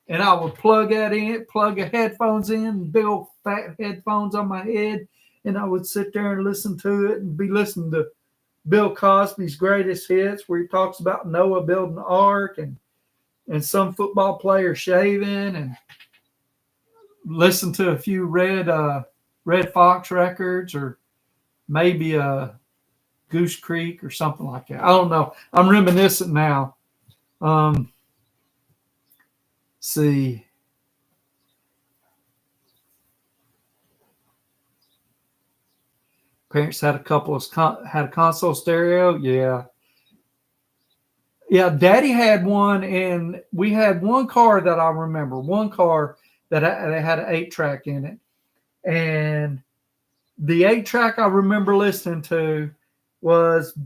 and I would plug that in, plug the headphones in, big old fat headphones on my head, and I would sit there and listen to it and be listening to Bill Cosby's greatest hits, where he talks about Noah building the ark and some football player shaving, and listen to a few Red Fox records, or maybe a Goose Creek or something like that. I don't know. I'm reminiscent now. See. Parents had had a console stereo. Yeah. Yeah, Daddy had one, and we had one car that I remember. One car that had an 8-track in it. And the 8-track I remember listening to was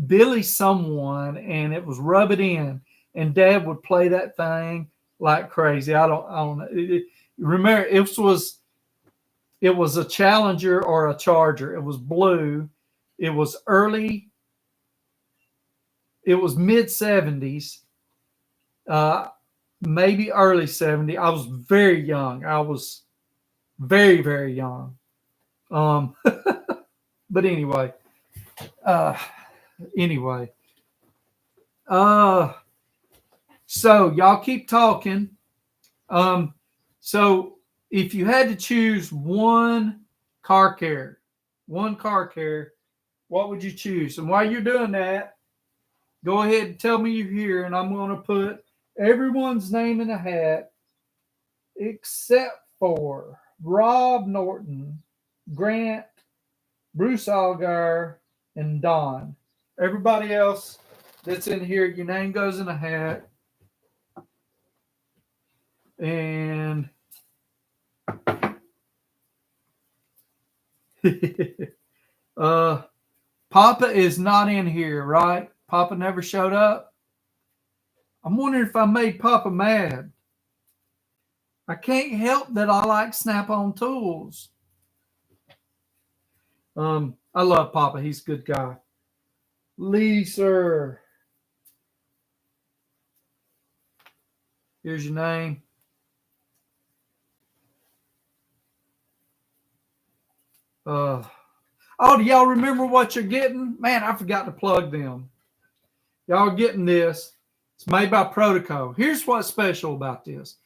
Billy Someone, and it was Rub It In. And Dad would play that thing like crazy. I don't know. Remember, it was a Challenger or a Charger. It was blue. It was mid 70s, maybe early 70s. I was very young. I was very, very young. But anyway, so y'all keep talking. So if you had to choose one car carrier, what would you choose? And while you're doing that, go ahead and tell me you're here, and I'm going to put everyone's name in a hat except for Rob Norton, Grant, Bruce Allgaier, and Don. Everybody else that's in here, your name goes in a hat. And Papa is not in here, right? Papa never showed up. I'm wondering if I made Papa mad. I can't help that I like Snap-on tools. I love Papa. He's a good guy. Lee, sir. Here's your name. Oh, do y'all remember what you're getting? Man, I forgot to plug them. Y'all are getting this. It's made by Protoco. Here's what's special about this.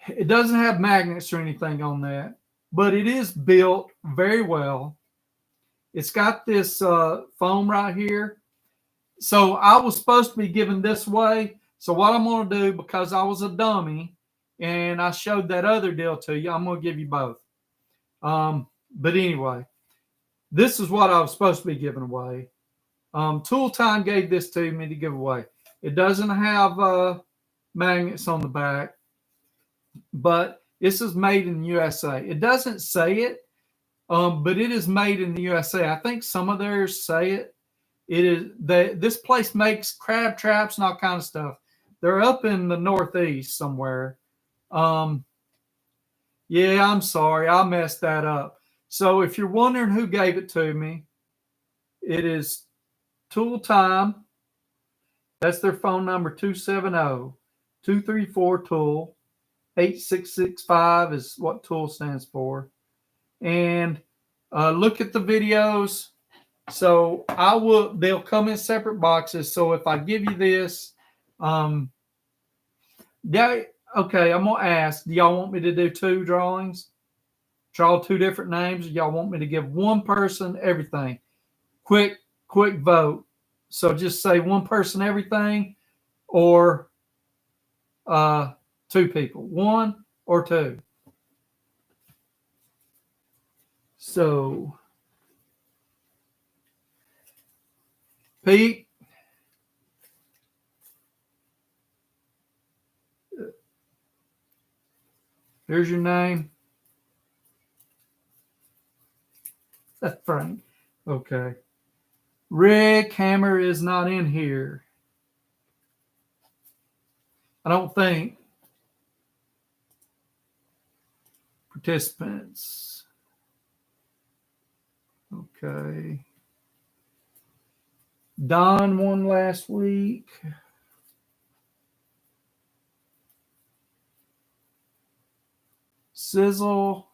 It doesn't have magnets or anything on that, but it is built very well. It's got this foam right here. So I was supposed to be given this way. So what I'm going to do, because I was a dummy and I showed that other deal to you, I'm going to give you both. But anyway, this is what I was supposed to be giving away. Tool Time gave this to me to give away. It doesn't have magnets on the back, but this is made in the USA. It doesn't say it, but it is made in the USA. I think some of theirs say it. This place makes crab traps and all kind of stuff. They're up in the Northeast somewhere. Yeah, I'm sorry. I messed that up. So if you're wondering who gave it to me, it is Tool Time. That's their phone number, 270-234-TOOL. 8665 is what TOOL stands for. And look at the videos. So they'll come in separate boxes. So if I give you this, okay, I'm going to ask, do y'all want me to do two drawings? Draw two different names? Or y'all want me to give one person everything? Quick vote. So just say one person everything, or two people. One or two. So, Pete. Here's your name. That's Frank. Okay. Rick Hammer is not in here. I don't think. Participants. Okay. Don won last week. Sizzle's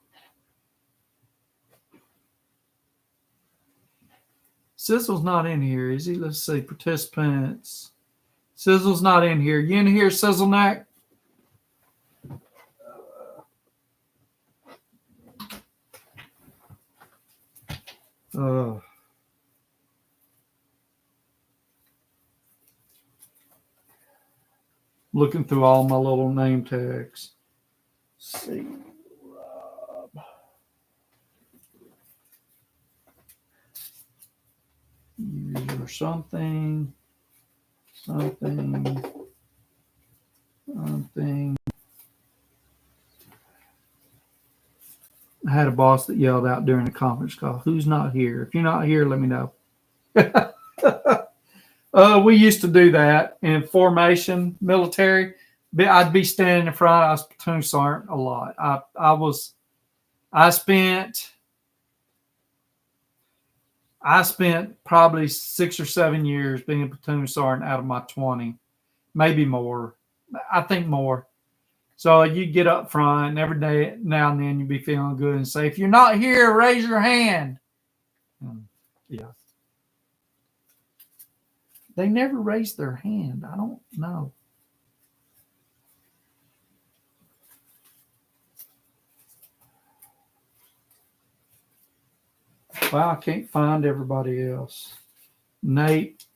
not in here, is he? Let's see. Participants. Sizzle's not in here. You in here, Sizzlenack? Looking through all my little name tags. Let's see. Rob. Or something. I had a boss that yelled out during the conference call, "Who's not here? If you're not here, let me know." We used to do that in formation, military. I'd be standing in front. I was platoon sergeant a lot. I spent probably 6 or 7 years being a platoon sergeant out of my 20, maybe more. I think more. So you get up front, and every day now and then you'd be feeling good and say, if you're not here, raise your hand. Yeah. They never raised their hand. I don't know. Well, I can't find everybody else. Nate.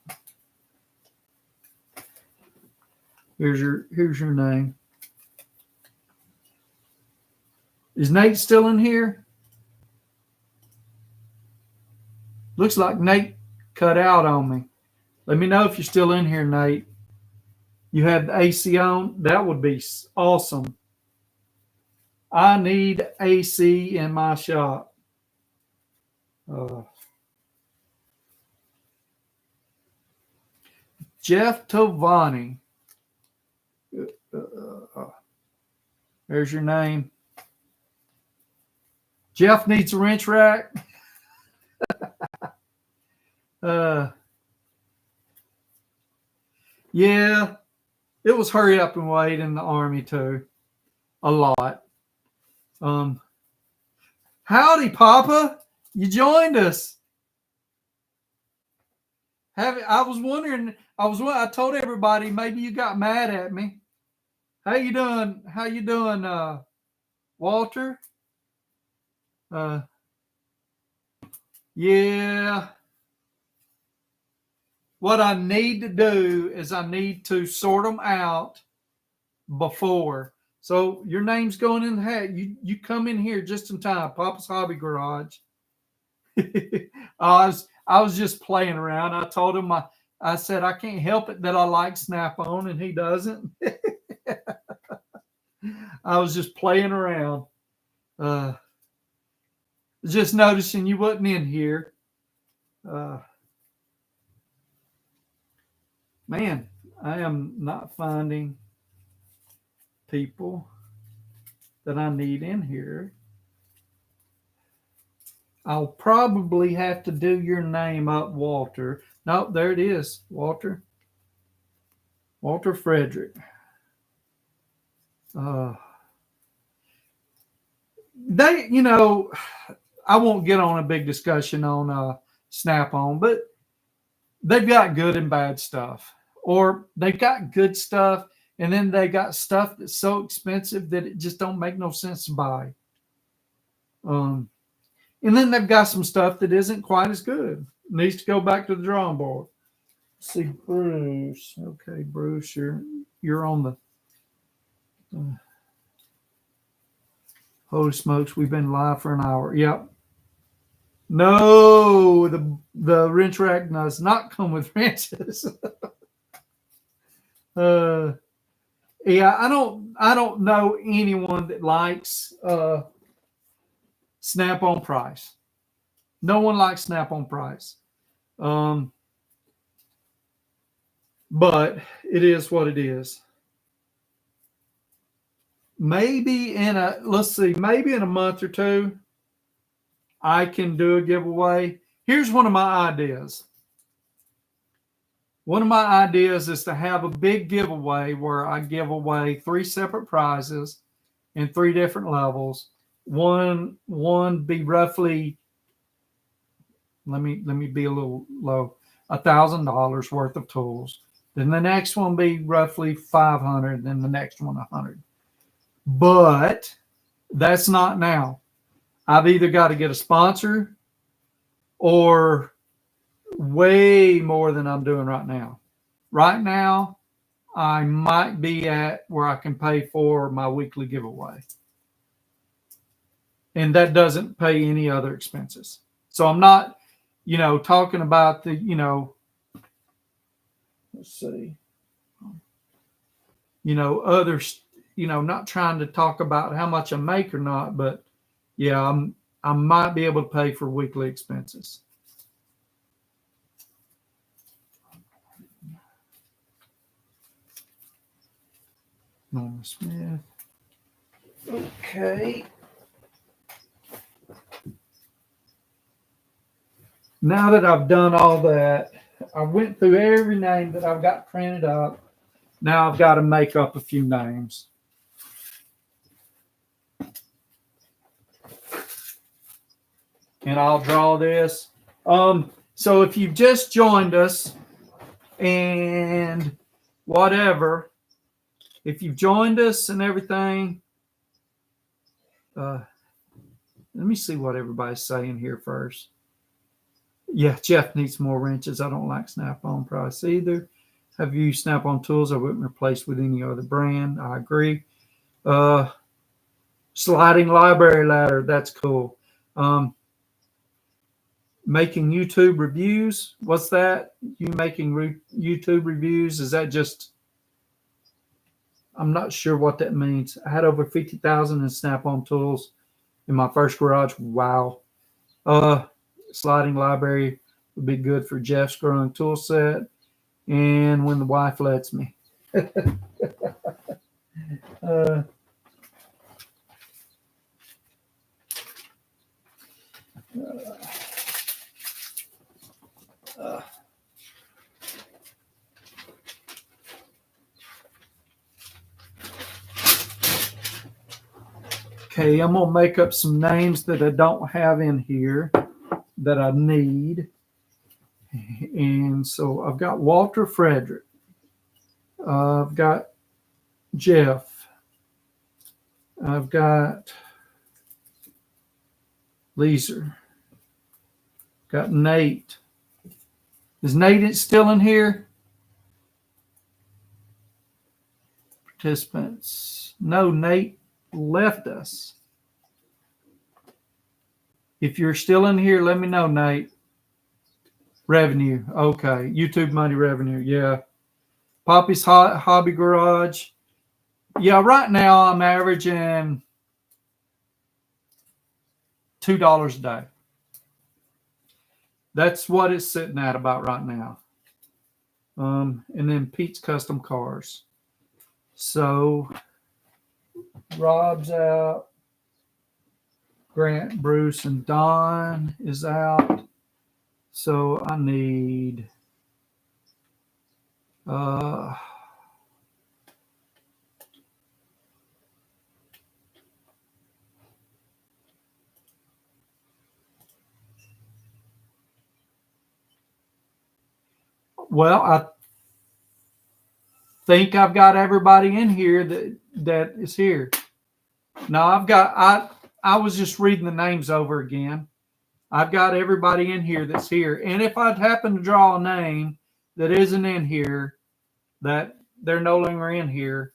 Here's your name. Is Nate still in here? Looks like Nate cut out on me. Let me know if you're still in here, Nate. You have the AC on? That would be awesome. I need AC in my shop. Jeff Tovani. There's your name. Jeff needs a wrench rack. Yeah, it was hurry up and wait in the Army too. A lot. Howdy, Papa. You joined us. I was wondering. I told everybody maybe you got mad at me. How you doing? How you doing, Walter? Yeah. What I need to do is I need to sort them out before. So your name's going in the hat. You come in here just in time. Papa's Hobby Garage. I was just playing around. I told him I said I can't help it that I like Snap-on and he doesn't. I was just playing around. Just noticing you wasn't in here. Man, I am not finding people that I need in here. I'll probably have to do your name up, Walter. No, there it is, Walter. Walter Frederick. I won't get on a big discussion on Snap-on, but they've got good and bad stuff. Or they've got good stuff, and then they got stuff that's so expensive that it just don't make no sense to buy. And then they've got some stuff that isn't quite as good. Needs to go back to the drawing board. Let's see, Bruce. Okay, Bruce, you're on the. Holy smokes, we've been live for an hour. Yep. No, the wrench rack does not come with wrenches. Yeah, I don't know anyone that likes Snap-on price. No one likes Snap-on price. But it is what it is. Maybe in a month or two, I can do a giveaway. Here's one of my ideas. One of my ideas is to have a big giveaway where I give away 3 separate prizes in 3 different levels. One be roughly, let me be a little low, $1,000 worth of tools. Then the next one be roughly $500. Then the next one $100. But that's not now. I've either got to get a sponsor or way more than I'm doing right now. Right now, I might be at where I can pay for my weekly giveaway. And that doesn't pay any other expenses. So I'm not, talking about the, let's see, others, not trying to talk about how much I make or not, but yeah, I might be able to pay for weekly expenses. Norma Smith. Okay. Now that I've done all that, I went through every name that I've got printed up. Now I've got to make up a few names. And I'll draw this. So if you've just joined us and whatever, if you've joined us and everything, let me see what everybody's saying here first. Yeah, Jeff needs more wrenches. I don't like Snap-on price either. Have you used Snap-on tools? I wouldn't replace with any other brand. I agree. Sliding library ladder. That's cool. Making YouTube reviews. What's that? You making YouTube reviews? Is that just... I'm not sure what that means. I had over 50,000 in Snap-on tools in my first garage. Wow. Sliding library would be good for Jeff's growing tool set. And when the wife lets me. Okay, I'm gonna make up some names that I don't have in here that I need. And so I've got Walter Frederick. I've got Jeff. I've got Leeser. Got Nate. Is Nate still in here? Participants. No, Nate left us. If you're still in here, let me know, Nate. Revenue. Okay. YouTube money revenue. Yeah. Poppy's Hobby Garage. Yeah, right now I'm averaging $2 a day. That's what it's sitting at about right now. And then Pete's Custom Cars. So Rob's out. Grant, Bruce, and Don is out. So I need well, I think I've got everybody in here that is here. Now I was just reading the names over again. I've got everybody in here that's here. And if I'd happen to draw a name that isn't in here, that they're no longer in here,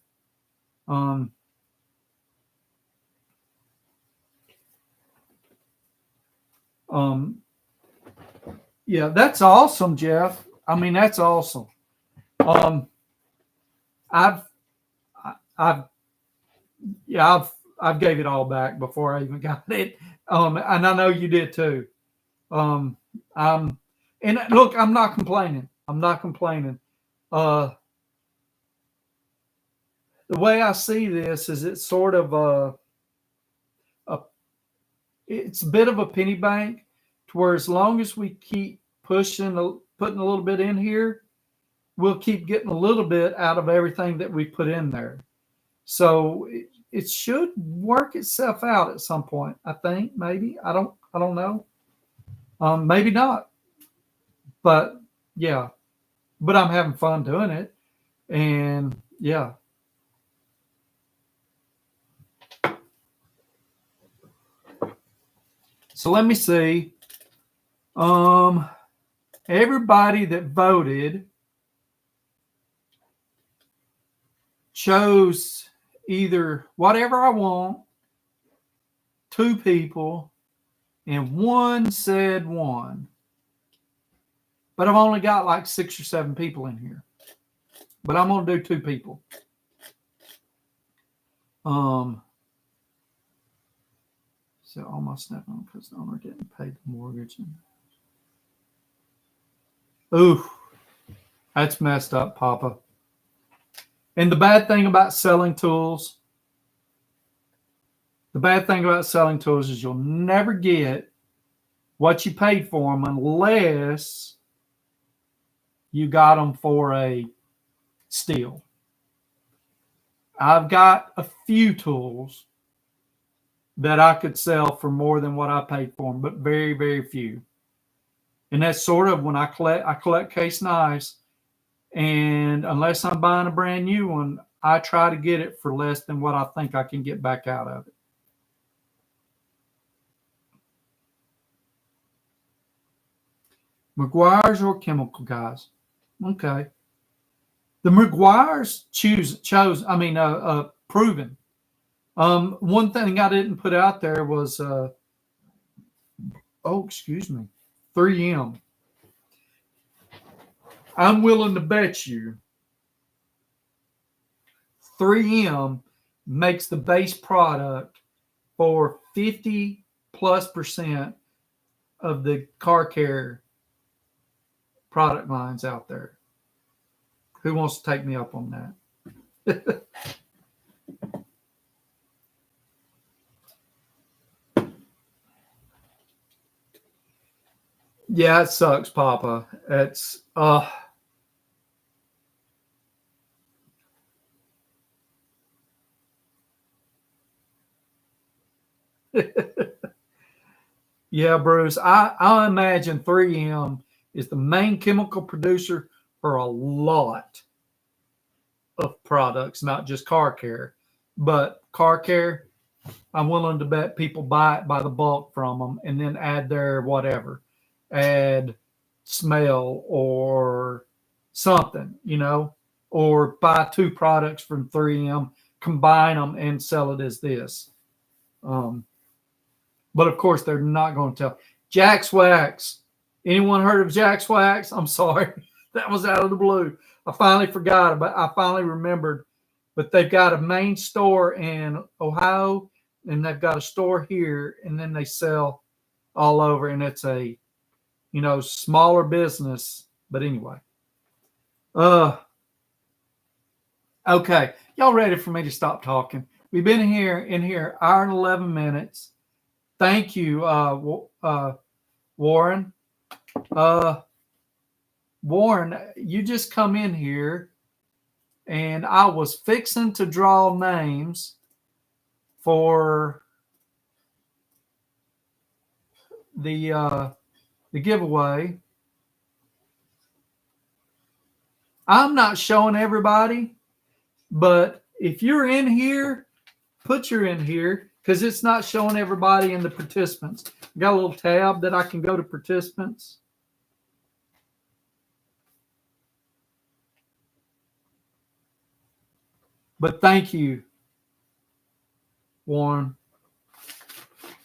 yeah, that's awesome, Jeff. I mean, that's awesome. I've gave it all back before I even got it. And I know you did too. And look, I'm not complaining. I'm not complaining. The way I see this is it's sort of it's a bit of a penny bank to where as long as we keep putting a little bit in here, we'll keep getting a little bit out of everything that we put in there. So it should work itself out at some point. I think maybe I don't know. Maybe not. But yeah. But I'm having fun doing it, and yeah. So let me see. Everybody that voted chose either whatever I want, 2 people, and one said one. But I've only got like 6 or 7 people in here. But I'm going to do 2 people. So all my Snap-on because the owner didn't pay the mortgage. Ooh, that's messed up, Papa. And the bad thing about selling tools, is you'll never get what you paid for them unless you got them for a steal. I've got a few tools that I could sell for more than what I paid for them, but very, very few. And that's sort of when I collect case knives, and unless I'm buying a brand new one, I try to get it for less than what I think I can get back out of it. Meguiar's or chemical guys? Okay. The Meguiar's proven. One thing I didn't put out there was, 3M. I'm willing to bet you 3M makes the base product for 50+% of the car care product lines out there. Who wants to take me up on that? Yeah, it sucks, Papa. It's yeah, Bruce. I imagine 3M is the main chemical producer for a lot of products, not just car care. But car care, I'm willing to bet people buy it by the bulk from them and then add their whatever, add smell or something, or buy two products from 3M, combine them and sell it as this. But of course, they're not going to tell. Jack's Wax. Anyone heard of Jack's Wax? I'm sorry. That was out of the blue. I finally forgot about I finally remembered. But they've got a main store in Ohio, and they've got a store here, and then they sell all over, and it's a, smaller business. But anyway. Okay. Y'all ready for me to stop talking? We've been in here hour and 11 minutes. Thank you, Warren. Warren, you just come in here, and I was fixing to draw names for the giveaway. I'm not showing everybody, but if you're in here, put your in here, because it's not showing everybody in the participants. Got a little tab that I can go to participants. But thank you, Warren.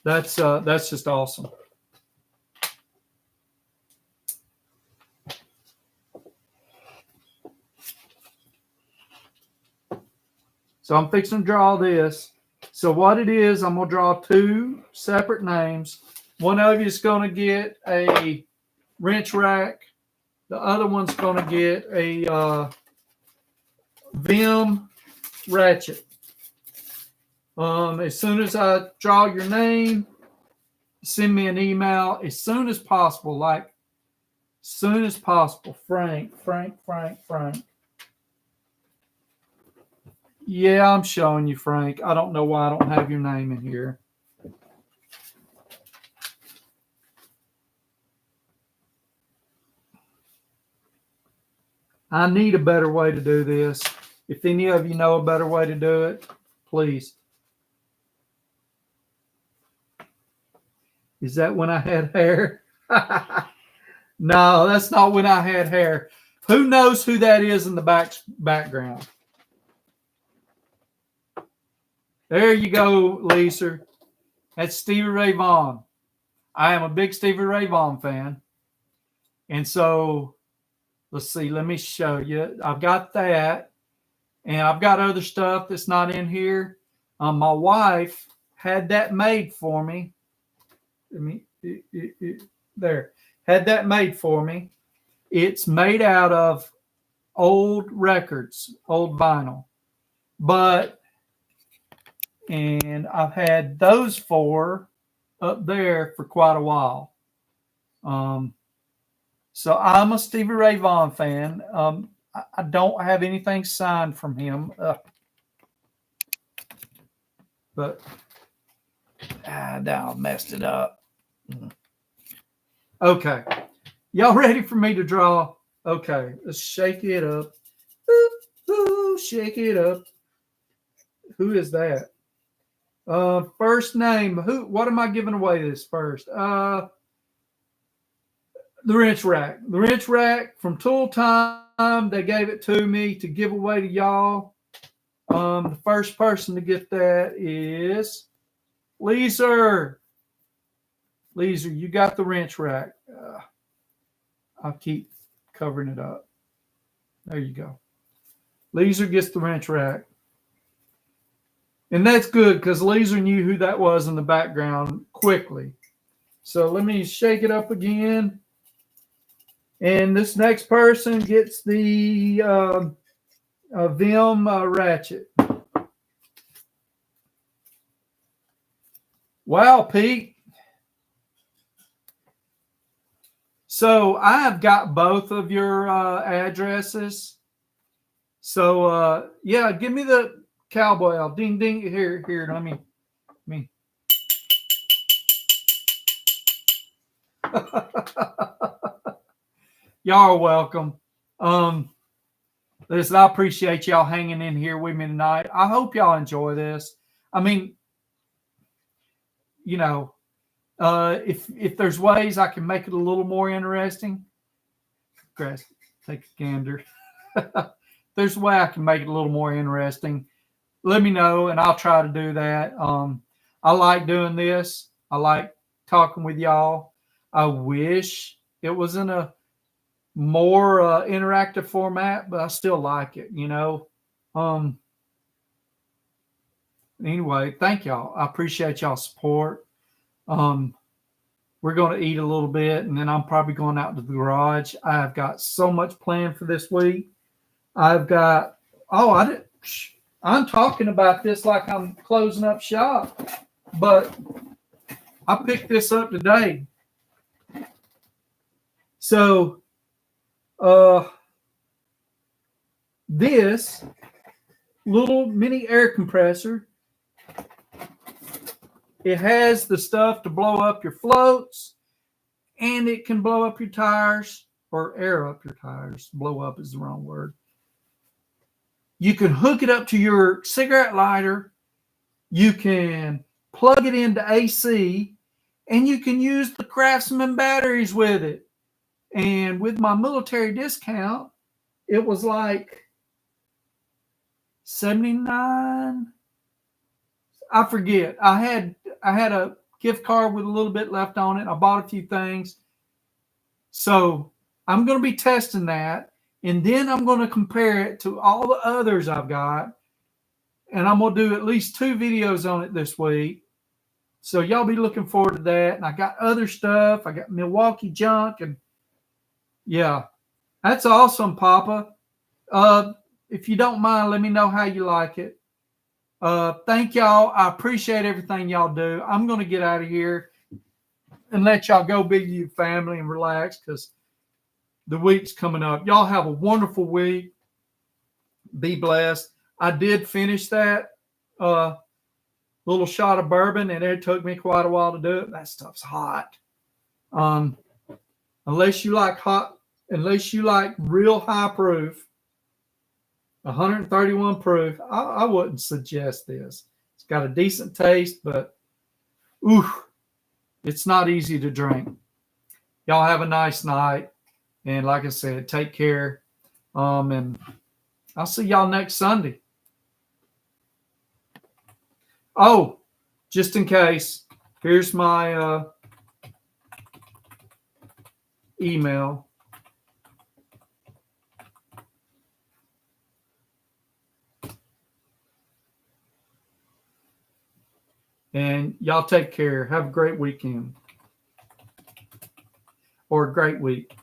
That's just awesome. So I'm fixing to draw this. So what it is, I'm going to draw two separate names. One of you is going to get a wrench rack. The other one's going to get a Vim ratchet. As soon as I draw your name, send me an email as soon as possible. Like, soon as possible. Frank. Yeah, I'm showing you, Frank. I don't know why I don't have your name in here. I need a better way to do this. If any of you know a better way to do it, please. Is that when I had hair? No, that's not when I had hair. Who knows who that is in the background? There you go, Lisa. That's Stevie Ray Vaughan. I am a big Stevie Ray Vaughan fan. And so, let's see. Let me show you. I've got that. And I've got other stuff that's not in here. My wife had that made for me. There. Had that made for me. It's made out of old records, old vinyl. And I've had those 4 up there for quite a while. So I'm a Stevie Ray Vaughan fan. I don't have anything signed from him, but now I messed it up. Okay, y'all ready for me to draw? Okay, let's shake it up. Ooh, ooh, shake it up. Who is that? First name. Who? What am I giving away this first? The wrench rack. The wrench rack from Tool Time. They gave it to me to give away to y'all. The first person to get that is Leeser. Leeser, you got the wrench rack. I'll keep covering it up. There you go. Leeser gets the wrench rack. And that's good because Leeser knew who that was in the background quickly. So let me shake it up again. And this next person gets the Vim ratchet. Wow, Pete. So I've got both of your addresses. So yeah, give me the cowboy owl. Ding ding. Here. I mean. Y'all are welcome. Listen, I appreciate y'all hanging in here with me tonight. I hope y'all enjoy this. I mean, if there's ways I can make it a little more interesting, Grass, take a gander. There's a way I can make it a little more interesting. Let me know, and I'll try to do that. I like doing this. I like talking with y'all. I wish it was in a more interactive format, but I still like it, Anyway, thank y'all. I appreciate y'all's support. We're going to eat a little bit, and then I'm probably going out to the garage. I've got so much planned for this week. I'm talking about this like I'm closing up shop, but I picked this up today. So, this little mini air compressor, it has the stuff to blow up your floats, and it can blow up your tires, or air up your tires. Blow up is the wrong word. You can hook it up to your cigarette lighter. You can plug it into AC, and you can use the Craftsman batteries with it. And with my military discount, it was like $79. I forget. I had a gift card with a little bit left on it. I bought a few things. So I'm going to be testing that. And then I'm going to compare it to all the others I've got. And I'm going to do at least 2 videos on it this week. So y'all be looking forward to that. And I got other stuff. I got Milwaukee junk. And yeah, that's awesome, Papa. If you don't mind, let me know how you like it. Thank y'all. I appreciate everything y'all do. I'm going to get out of here and let y'all go be your family and relax because the week's coming up. Y'all have a wonderful week. Be blessed. I did finish that little shot of bourbon, and it took me quite a while to do it. That stuff's hot. Unless you like real high proof, 131 proof, I wouldn't suggest this. It's got a decent taste, but it's not easy to drink. Y'all have a nice night. And like I said, take care. And I'll see y'all next Sunday. Oh, just in case, here's my email. And y'all take care. Have a great weekend. Or a great week.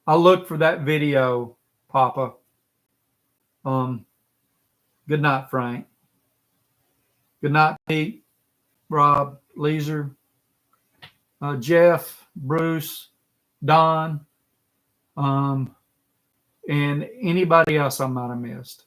I'll look for that video, Papa. Good night, Frank. Good night, Pete, Rob, Leeser, Jeff, Bruce, Don, and anybody else I might have missed.